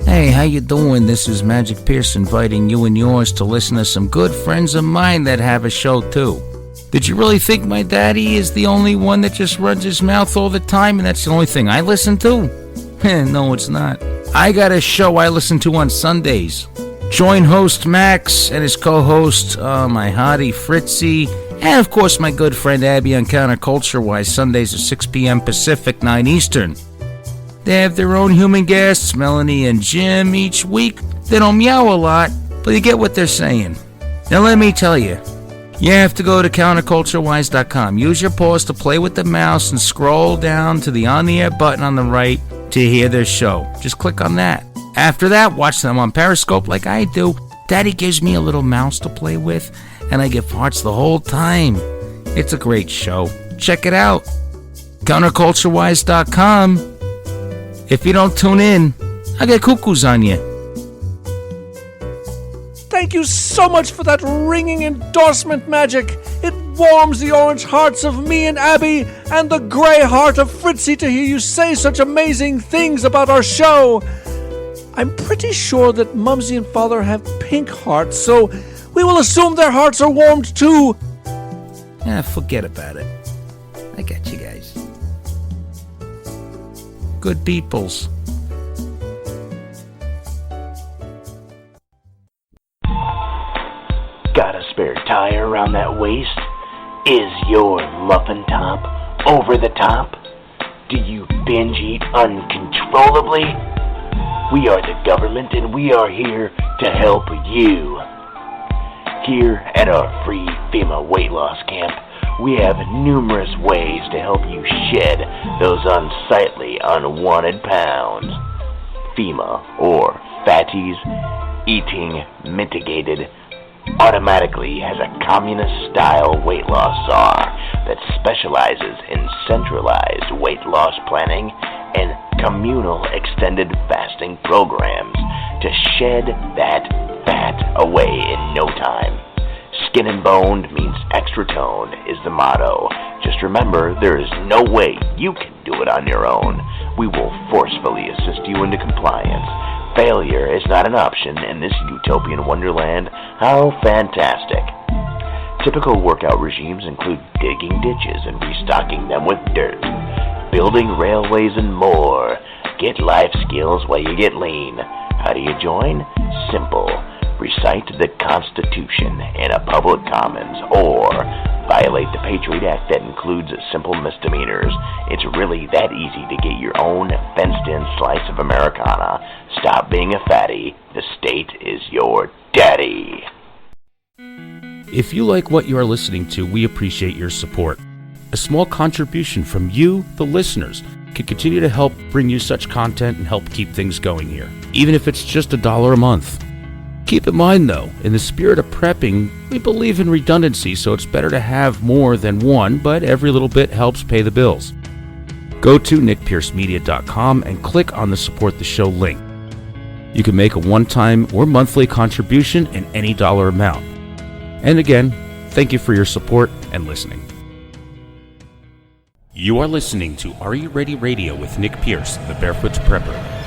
Hey, how you doing? This is Magic Pierce inviting you and yours to listen to some good friends of mine that have a show too. Did you really think my daddy is the only one that just runs his mouth all the time and that's the only thing I listen to? No, it's not. I got a show I listen to on Sundays. Join host Max and his co-host, my hottie Fritzy, and of course my good friend Abby on Counterculture-Wise, Sundays at 6 p.m. Pacific, 9 Eastern. They have their own human guests, Melanie and Jim, each week. They don't meow a lot, but you get what they're saying. Now let me tell you, you have to go to counterculturewise.com. Use your paws to play with the mouse and scroll down to the on-the-air button on the right to hear their show. Just click on that. After that, watch them on Periscope like I do. Daddy gives me a little mouse to play with, and I get farts the whole time. It's a great show. Check it out. Counterculturewise.com. If you don't tune in, I get cuckoos on you. Thank you so much for that ringing endorsement, Magic. It warms the orange hearts of me and Abby and the gray heart of Fritzy to hear you say such amazing things about our show. I'm pretty sure that Mumsy and Father have pink hearts, so we will assume their hearts are warmed too. Forget about it. I got you guys. Good peoples. Got a spare tire around that waist? Is your muffin top over the top? Do you binge eat uncontrollably? We are the government and we are here to help you. Here at our free FEMA weight loss camp, we have numerous ways to help you shed those unsightly, unwanted pounds. FEMA, or Fatties Eating Mitigated, automatically has a communist-style weight loss czar that specializes in centralized weight loss planning and communal extended fasting programs to shed that fat away in no time. Skin and boned means extra tone is the motto. Just remember, there is no way you can do it on your own. We will forcefully assist you into compliance. Failure is not an option in this utopian wonderland. How fantastic. Typical workout regimes include digging ditches and restocking them with dirt, building railways and more. Get life skills while you get lean. How do you join? Simple. Recite the Constitution in a public commons, or violate the Patriot Act that includes simple misdemeanors. It's really that easy to get your own fenced-in slice of Americana. Stop being a fatty. The state is your daddy. If you like what you are listening to, we appreciate your support. A small contribution from you, the listeners, can continue to help bring you such content and help keep things going here, even if it's just $1 a month. Keep in mind, though, in the spirit of prepping, we believe in redundancy, so it's better to have more than one, but every little bit helps pay the bills. Go to nickpiercemedia.com and click on the Support the Show link. You can make a one-time or monthly contribution in any dollar amount. And again, thank you for your support and listening. You are listening to Are You Ready Radio with Nick Pierce, the Barefoot Prepper.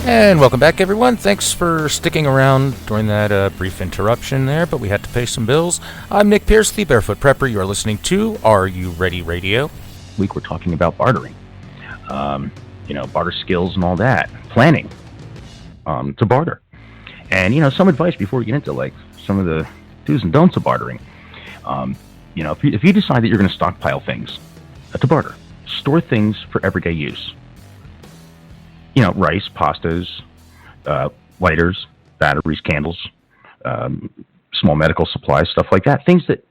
And welcome back, everyone. Thanks for sticking around during that brief interruption there, but we had to pay some bills. I'm Nick Pierce, the Barefoot Prepper. You are listening to Are You Ready Radio. This week we're talking about bartering. Barter skills and all that. Planning to barter. And, some advice before we get into, like, some of the do's and don'ts of bartering. If you decide that you're going to stockpile things to barter, store things for everyday use. Rice, pastas, lighters, batteries, candles, small medical supplies, stuff like that. Things that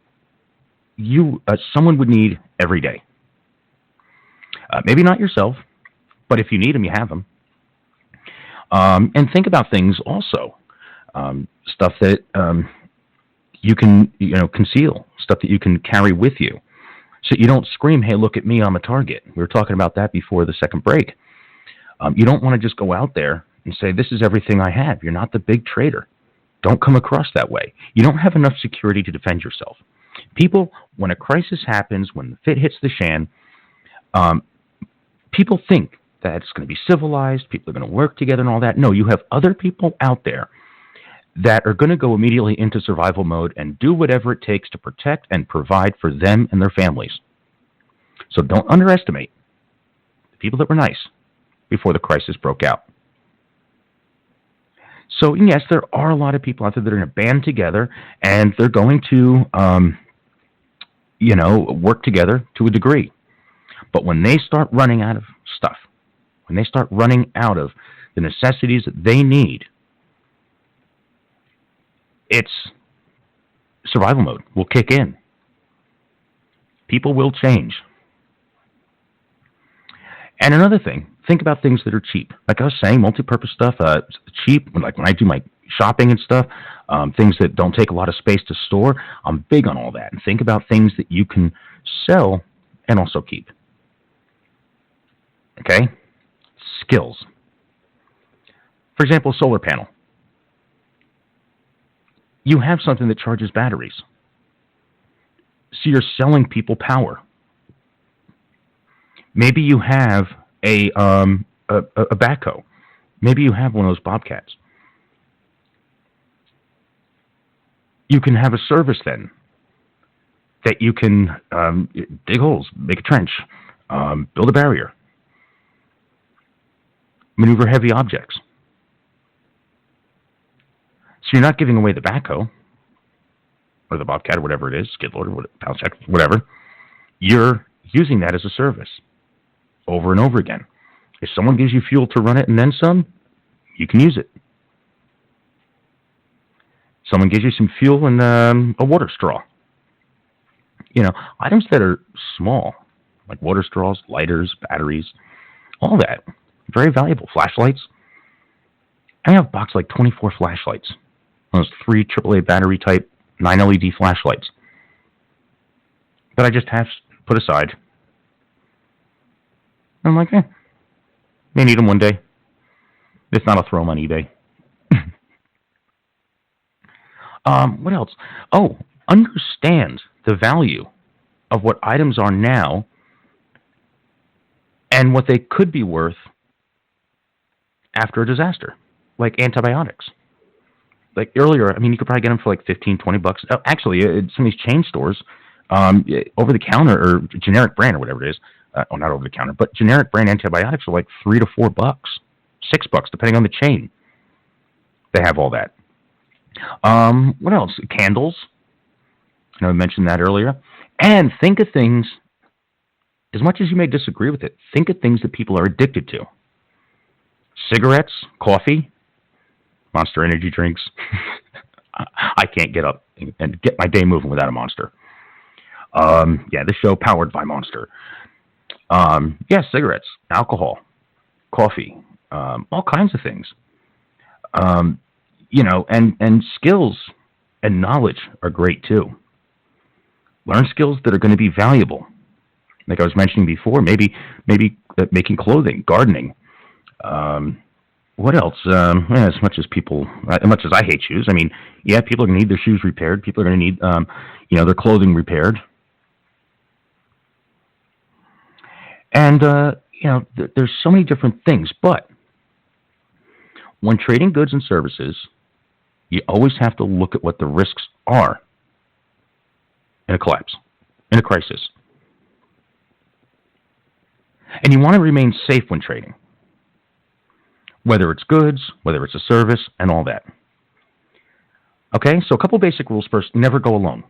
someone would need every day. Maybe not yourself, but if you need them, you have them. And think about things also. Stuff that you can, conceal. Stuff that you can carry with you. So you don't scream, hey, look at me, I'm a target. We were talking about that before the second break. You don't want to just go out there and say, this is everything I have. You're not the big trader. Don't come across that way. You don't have enough security to defend yourself. People, when a crisis happens, when the fit hits the shan, people think that it's going to be civilized, people are going to work together and all that. No, you have other people out there that are going to go immediately into survival mode and do whatever it takes to protect and provide for them and their families. So don't underestimate the people that were nice before the crisis broke out. So, yes, there are a lot of people out there that are going to band together, and they're going to, work together to a degree. But when they start running out of stuff, when they start running out of the necessities that they need, it's survival mode will kick in. People will change. And another thing, think about things that are cheap. Like I was saying, multi-purpose stuff, cheap. Like when I do my shopping and stuff, things that don't take a lot of space to store, I'm big on all that. And think about things that you can sell and also keep. Okay? Skills. For example, solar panel. You have something that charges batteries. So you're selling people power. Maybe you have a backhoe. Maybe you have one of those bobcats. You can have a service then that you can dig holes, make a trench, build a barrier, maneuver heavy objects. So you're not giving away the backhoe or the bobcat or whatever it is, skid loader, pound check, whatever. You're using that as a service over and over again. If someone gives you fuel to run it and then some, you can use it. Someone gives you some fuel and a water straw. Items that are small, like water straws, lighters, batteries, all that. Very valuable. Flashlights. I have a box like 24 flashlights. Those 3 AAA battery type 9 LED flashlights that I just have put aside. I'm like, may need them one day. If not, I'll throw them on eBay. What else? Oh, understand the value of what items are now and what they could be worth after a disaster, like antibiotics. Like earlier, you could probably get them for like $15, $20. Actually, some of these chain stores, over the counter or generic brand or whatever it is, not over the counter, but generic brand antibiotics are like $3 to $4, $6, depending on the chain. They have all that. What else? Candles. I know I mentioned that earlier. And think of things, as much as you may disagree with it, think of things that people are addicted to. Cigarettes, coffee, Monster energy drinks. I can't get up and get my day moving without a Monster. This show powered by Monster. Cigarettes, alcohol, coffee, all kinds of things. And skills and knowledge are great too. Learn skills that are going to be valuable. Like I was mentioning before, maybe making clothing, gardening. What else? As much as I hate shoes, people are going to need their shoes repaired. People are going to need, their clothing repaired. And, there's so many different things. But when trading goods and services, you always have to look at what the risks are in a collapse, in a crisis. And you want to remain safe when trading, whether it's goods, whether it's a service, and all that. Okay, so a couple basic rules first. Never go alone.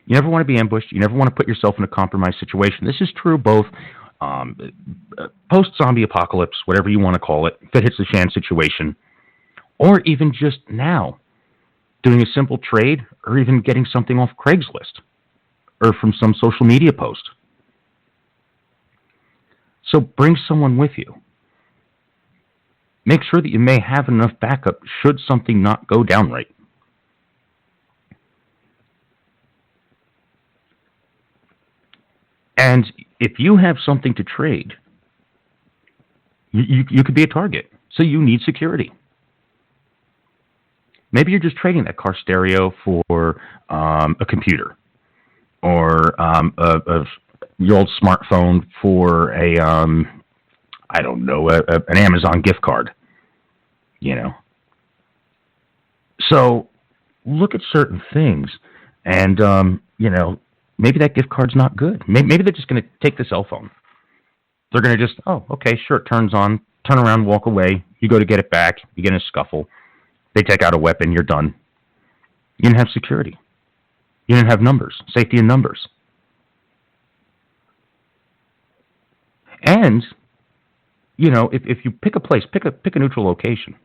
You never want to be ambushed. You never want to put yourself in a compromised situation. This is true both post-zombie apocalypse, whatever you want to call it, if it hits the fan situation, or even just now, doing a simple trade, or even getting something off Craigslist, or from some social media post. So bring someone with you. Make sure that you may have enough backup should something not go down right. And if you have something to trade, you could be a target. So you need security. Maybe you're just trading that car stereo for a computer, or your old smartphone for an Amazon gift card. So look at certain things, and maybe that gift card's not good. Maybe they're just going to take the cell phone. They're going to just, it turns on, turn around, walk away. You go to get it back. You get in a scuffle. They take out a weapon. You're done. You didn't have security. You didn't have numbers, safety in numbers. And, if you pick a place, pick a neutral location.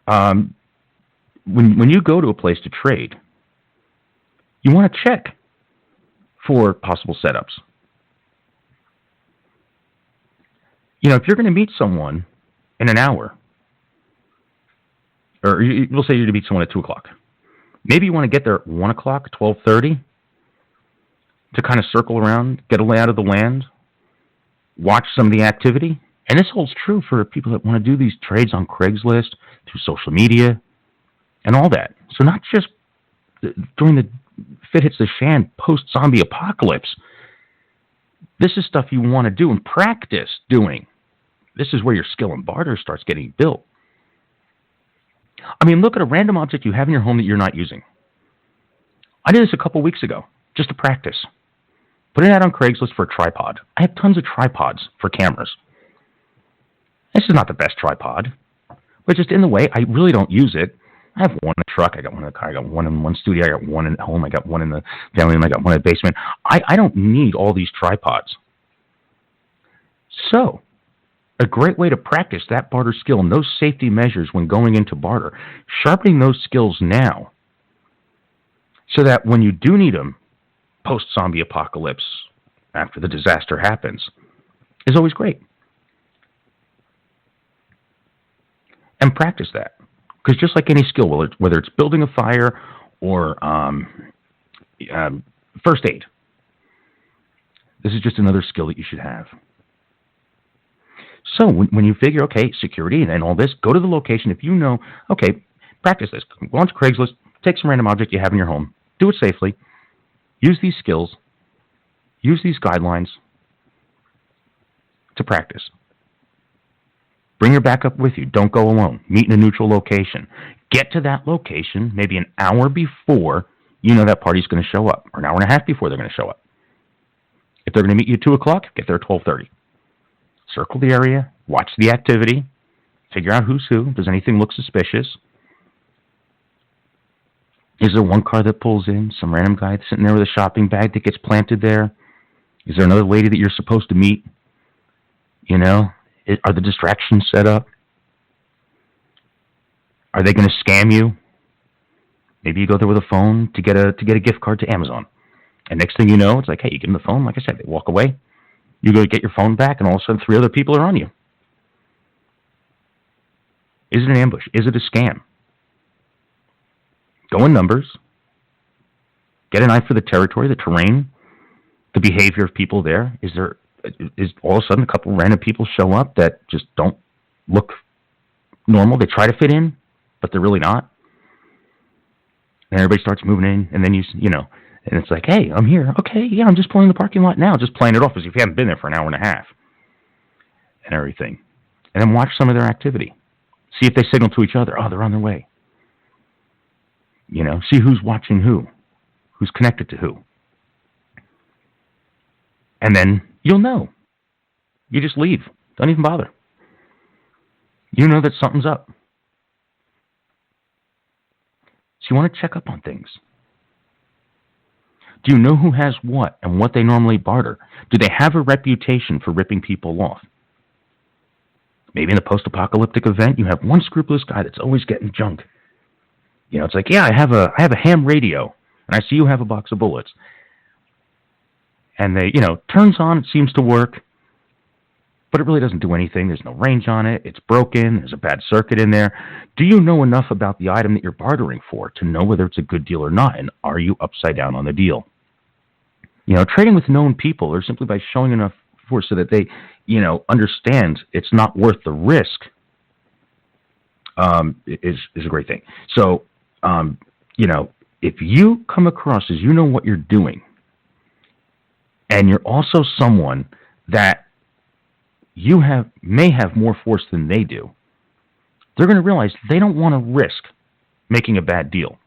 When you go to a place to trade, you want to check for possible setups. If you're going to meet someone in an hour, or we'll say you're going to meet someone at 2 o'clock, maybe you want to get there at 1 o'clock, 12:30, to kind of circle around, get a layout of the land, watch some of the activity. And this holds true for people that want to do these trades on Craigslist, through social media, and all that. So not just during the if it hits the fan post-zombie apocalypse. This is stuff you want to do and practice doing. This is where your skill in barter starts getting built. Look at a random object you have in your home that you're not using. I did this a couple weeks ago, just to practice. Put it out on Craigslist for a tripod. I have tons of tripods for cameras. This is not the best tripod, but just in the way, I really don't use it. I have one in the truck, I got one in the car, I got one in one studio, I got one in home, I got one in the family room, I got one in the basement. I don't need all these tripods. So, a great way to practice that barter skill and those safety measures when going into barter, sharpening those skills now, so that when you do need them, post-zombie apocalypse, after the disaster happens, is always great. And practice that. Because just like any skill, whether it's building a fire or first aid, this is just another skill that you should have. So when you figure, okay, security and all this, go to the location. If you know, okay, practice this. Go on to Craigslist, take some random object you have in your home, do it safely, use these skills, use these guidelines to practice. Bring your backup with you. Don't go alone. Meet in a neutral location. Get to that location maybe an hour before you know that party's going to show up, or an hour and a half before they're going to show up. If they're going to meet you at 2 o'clock, get there at 12:30. Circle the area, watch the activity, figure out who's who. Does anything look suspicious? Is there one car that pulls in, some random guy sitting there with a shopping bag that gets planted there? Is there another lady that you're supposed to meet? You know, are the distractions set up? Are they going to scam you? Maybe you go there with a phone to get a gift card to Amazon. And next thing you know, it's like, hey, you give them the phone. Like I said, they walk away. You go get your phone back, and all of a sudden 3 other people are on you. Is it an ambush? Is it a scam? Go in numbers. Get an eye for the territory, the terrain, the behavior of people there. Is all of a sudden a couple random people show up that just don't look normal? They try to fit in, but they're really not. And everybody starts moving in, and then you know, and it's like, hey, I'm here. Okay, yeah, I'm just pulling the parking lot now, just playing it off as if you haven't been there for an hour and a half and everything. And then watch some of their activity. See if they signal to each other. Oh, they're on their way. You know, see who's watching who's connected to who. And then you'll know. You just leave. Don't even bother. You know that something's up. So you want to check up on things. Do you know who has what and what they normally barter? Do they have a reputation for ripping people off? Maybe in a post-apocalyptic event, you have one scrupulous guy that's always getting junk. You know, it's like, yeah, I have a ham radio, and I see you have a box of bullets. And they, you know, turns on, it seems to work, but it really doesn't do anything. There's no range on it. It's broken. There's a bad circuit in there. Do you know enough about the item that you're bartering for to know whether it's a good deal or not? And are you upside down on the deal? You know, trading with known people or simply by showing enough force so that they, you know, understand it's not worth the risk is a great thing. So, you know, if you come across as you know what you're doing, and you're also someone that you may have more force than they do, they're going to realize they don't want to risk making a bad deal.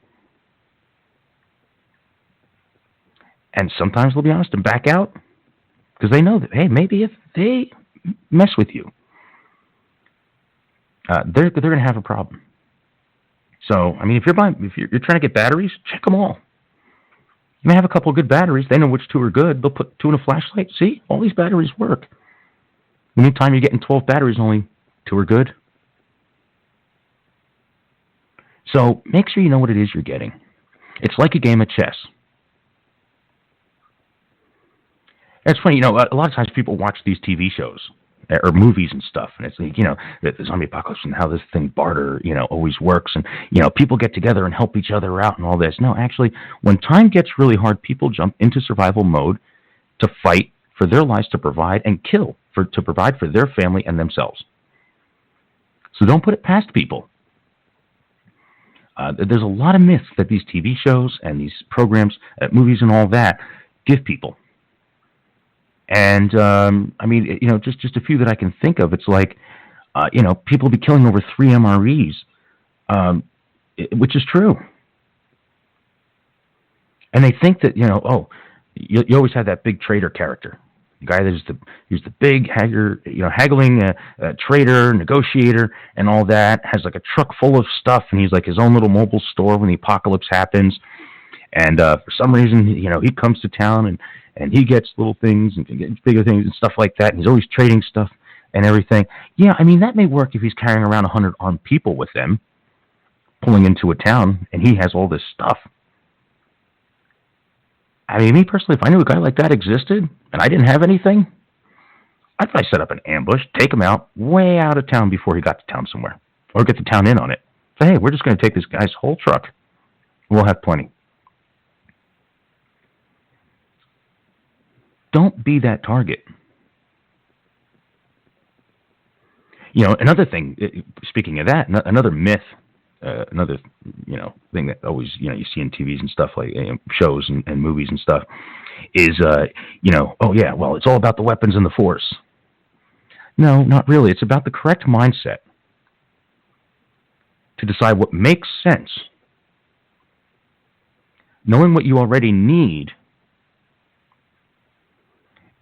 And sometimes they'll be honest and back out because they know that, hey, maybe if they mess with you, they're going to have a problem. So, I mean, if you're trying to get batteries, check them all. You may have a couple of good batteries. They know which 2 are good. They'll put 2 in a flashlight. See, all these batteries work. Anytime you're getting 12 batteries, only 2 are good. So make sure you know what it is you're getting. It's like a game of chess. It's funny, you know, a lot of times people watch these TV shows or movies and stuff, and it's like, you know, the zombie apocalypse and how this thing Barter, you know, always works, and, you know, people get together and help each other out and all this. No, actually, when time gets really hard, people jump into survival mode to fight for their lives, to provide and kill, to provide for their family and themselves. So don't put it past people. There's a lot of myths that these TV shows and these programs, movies and all that give people. And, I mean, you know, just a few that I can think of. It's like, you know, people be killing over 3 MREs, which is true. And they think that, you know, oh, you always have that big trader character. The guy who's the big haggling trader, negotiator, and all that, has like a truck full of stuff, and he's like his own little mobile store when the apocalypse happens. And for some reason, you know, he comes to town and he gets little things and gets bigger things and stuff like that. And he's always trading stuff and everything. Yeah, I mean, that may work if he's carrying around 100 armed people with him, pulling into a town, and he has all this stuff. I mean, me personally, if I knew a guy like that existed and I didn't have anything, I'd probably set up an ambush, take him out way out of town before he got to town somewhere, or get the town in on it. Say, hey, we're just going to take this guy's whole truck. We'll have plenty. Don't be that target. You know, another thing, speaking of that, another myth, another, you know, thing that always, you know, you see in TVs and stuff, like shows and movies and stuff, is, you know, oh yeah, well, it's all about the weapons and the force. No, not really. It's about the correct mindset to decide what makes sense. Knowing what you already need.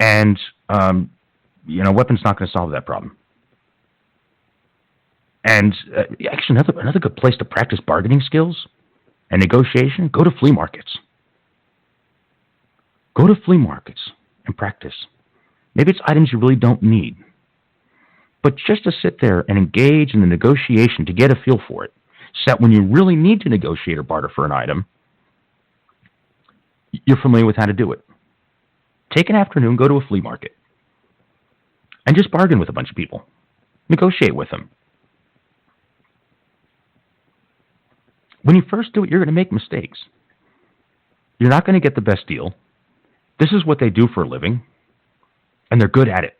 And, you know, weapons not going to solve that problem. And actually, another good place to practice bargaining skills and negotiation, go to flea markets. Go to flea markets and practice. Maybe it's items you really don't need. But just to sit there and engage in the negotiation to get a feel for it, so that when you really need to negotiate or barter for an item, you're familiar with how to do it. Take an afternoon, go to a flea market, and just bargain with a bunch of people. Negotiate with them. When you first do it, you're going to make mistakes. You're not going to get the best deal. This is what they do for a living, and they're good at it.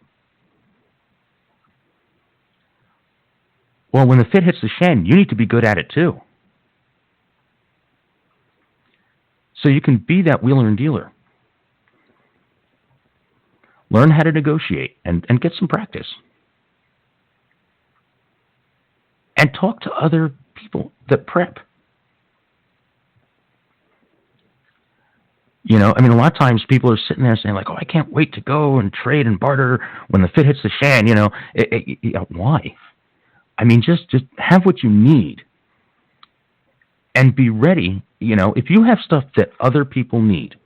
Well, when the fit hits the shan, you need to be good at it too. So you can be that wheeler and dealer. Learn how to negotiate and get some practice. And talk to other people that prep. You know, I mean, a lot of times people are sitting there saying like, oh, I can't wait to go and trade and barter when the fit hits the shan, you know. Why? I mean, just have what you need and be ready. You know, if you have stuff that other people need,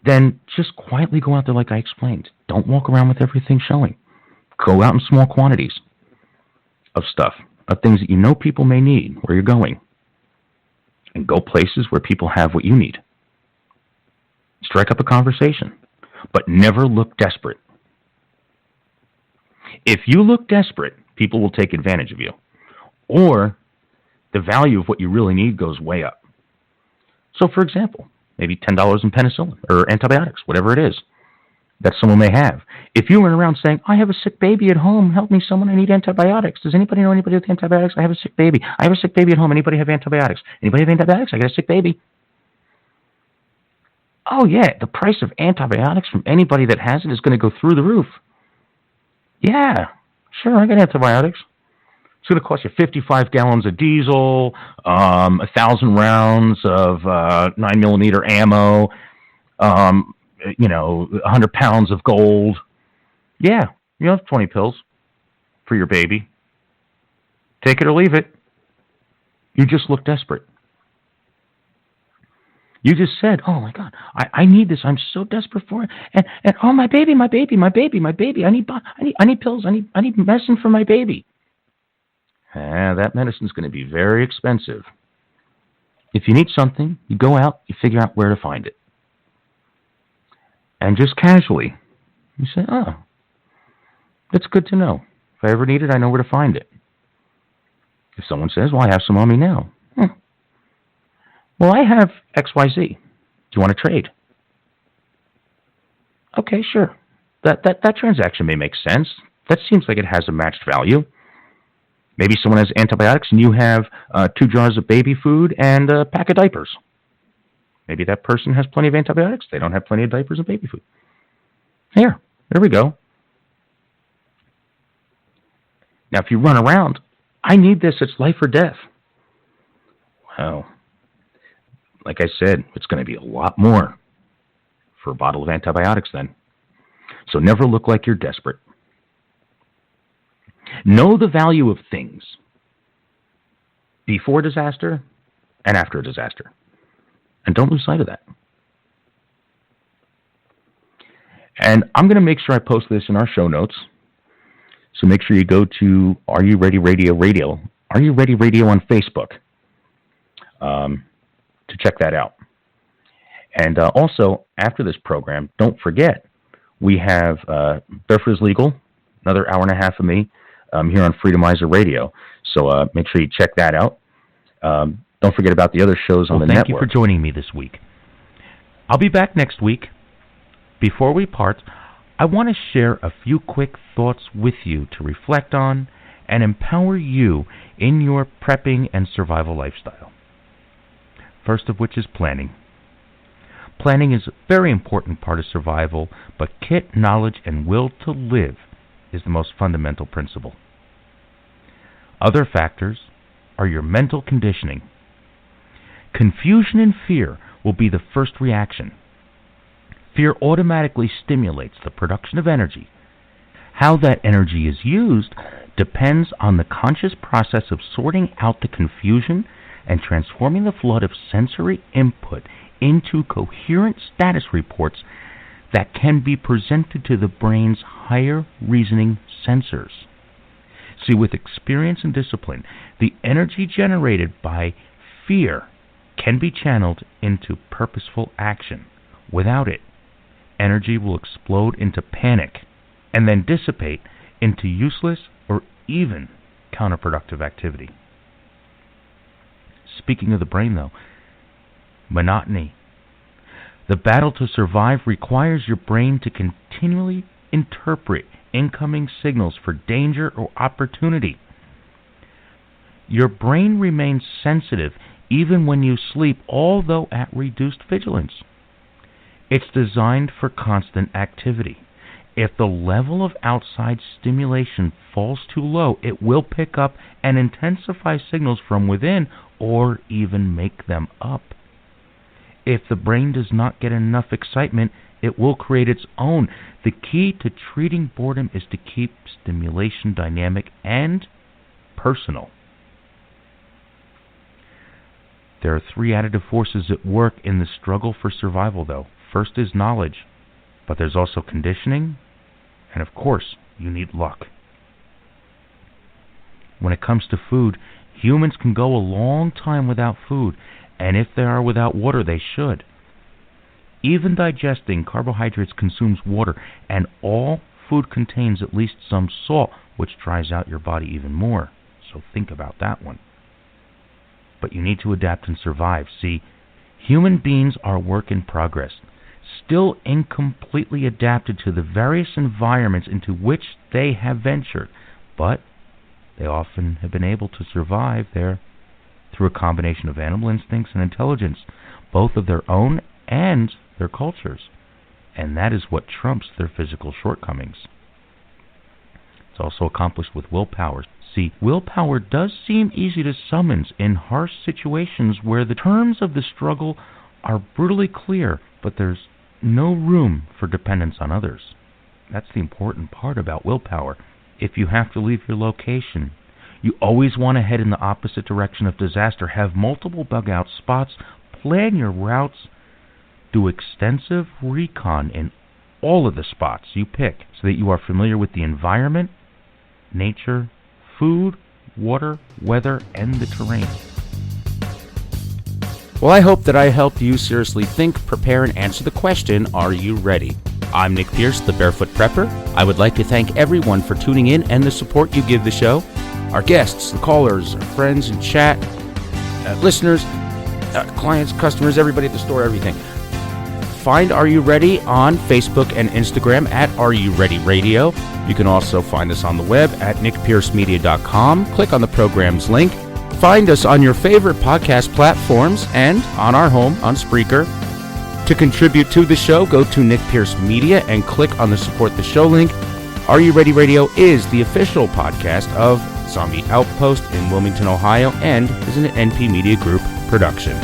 then just quietly go out there like I explained. Don't walk around with everything showing. Go out in small quantities of stuff, of things that you know people may need where you're going. And go places where people have what you need. Strike up a conversation, but never look desperate. If you look desperate, people will take advantage of you. Or the value of what you really need goes way up. So, for example, maybe $10 in penicillin or antibiotics, whatever it is that someone may have. If you went around saying, I have a sick baby at home, help me someone, I need antibiotics. Does anybody know anybody with antibiotics? I have a sick baby. I have a sick baby at home. Anybody have antibiotics? Anybody have antibiotics? I got a sick baby. Oh, yeah, the price of antibiotics from anybody that has it is going to go through the roof. Yeah, sure, I got antibiotics. It's going to cost you 55 gallons of diesel, 1,000 rounds of 9mm ammo, 100 pounds of gold. Yeah, you have 20 pills for your baby. Take it or leave it. You just look desperate. You just said, oh my God, I need this. I'm so desperate for it. And oh, my baby. I need pills. I need medicine for my baby. That medicine's going to be very expensive. If you need something, you go out, you figure out where to find it. And just casually, you say, oh, that's good to know. If I ever need it, I know where to find it. If someone says, well, I have some on me now. Well, I have XYZ. Do you want to trade? Okay, sure. That transaction may make sense. That seems like it has a matched value. Maybe someone has antibiotics and you have 2 jars of baby food and a pack of diapers. Maybe that person has plenty of antibiotics. They don't have plenty of diapers and baby food. There we go. Now, if you run around, I need this, it's life or death. Well, like I said, it's going to be a lot more for a bottle of antibiotics then. So never look like you're desperate. Know the value of things before disaster and after a disaster. And don't lose sight of that. And I'm going to make sure I post this in our show notes. So make sure you go to Are You Ready Radio? Are You Ready Radio on Facebook to check that out. And also, after this program, don't forget, we have Barefoot is Legal, another hour and a half of me here on Freedomizer Radio. So make sure you check that out. Don't forget about the other shows on the network. Thank you for joining me this week. I'll be back next week. Before we part, I want to share a few quick thoughts with you to reflect on and empower you in your prepping and survival lifestyle. First of which is planning. Planning is a very important part of survival, but kit, knowledge, and will to live is the most fundamental principle. Other factors are your mental conditioning. Confusion and fear will be the first reaction. Fear automatically stimulates the production of energy. How that energy is used depends on the conscious process of sorting out the confusion and transforming the flood of sensory input into coherent status reports that can be presented to the brain's higher reasoning sensors. See, with experience and discipline, the energy generated by fear can be channeled into purposeful action. Without it, energy will explode into panic and then dissipate into useless or even counterproductive activity. Speaking of the brain, though, monotony. The battle to survive requires your brain to continually interpret incoming signals for danger or opportunity. Your brain remains sensitive even when you sleep, although at reduced vigilance. It's designed for constant activity. If the level of outside stimulation falls too low, it will pick up and intensify signals from within or even make them up. If the brain does not get enough excitement, it will create its own. The key to treating boredom is to keep stimulation dynamic and personal. There are three additive forces at work in the struggle for survival, though. First is knowledge, but there's also conditioning, and of course, you need luck. When it comes to food, humans can go a long time without food, and if they are without water, they should. Even digesting carbohydrates consumes water, and all food contains at least some salt, which dries out your body even more. So think about that one. But you need to adapt and survive. See, human beings are a work in progress, still incompletely adapted to the various environments into which they have ventured, but they often have been able to survive there through a combination of animal instincts and intelligence, both of their own and their cultures. And that is what trumps their physical shortcomings. It's also accomplished with willpower. See, willpower does seem easy to summon in harsh situations where the terms of the struggle are brutally clear, but there's no room for dependence on others. That's the important part about willpower. If you have to leave your location, you always want to head in the opposite direction of disaster, have multiple bug-out spots, plan your routes, do extensive recon in all of the spots you pick so that you are familiar with the environment, nature, food, water, weather, and the terrain. Well, I hope that I helped you seriously think, prepare, and answer the question, are you ready? I'm Nick Pierce, the Barefoot Prepper. I would like to thank everyone for tuning in and the support you give the show. Our guests, the callers, our friends in chat, listeners, clients, customers, everybody at the store, everything. Find Are You Ready on Facebook and Instagram at Are You Ready Radio. You can also find us on the web at nickpiercemedia.com. Click on the program's link. Find us on your favorite podcast platforms and on our home on Spreaker. To contribute to the show, go to Nick Pierce Media and click on the Support the Show link. Are You Ready Radio is the official podcast of Zombie Outpost in Wilmington, Ohio, and is an NP Media Group production.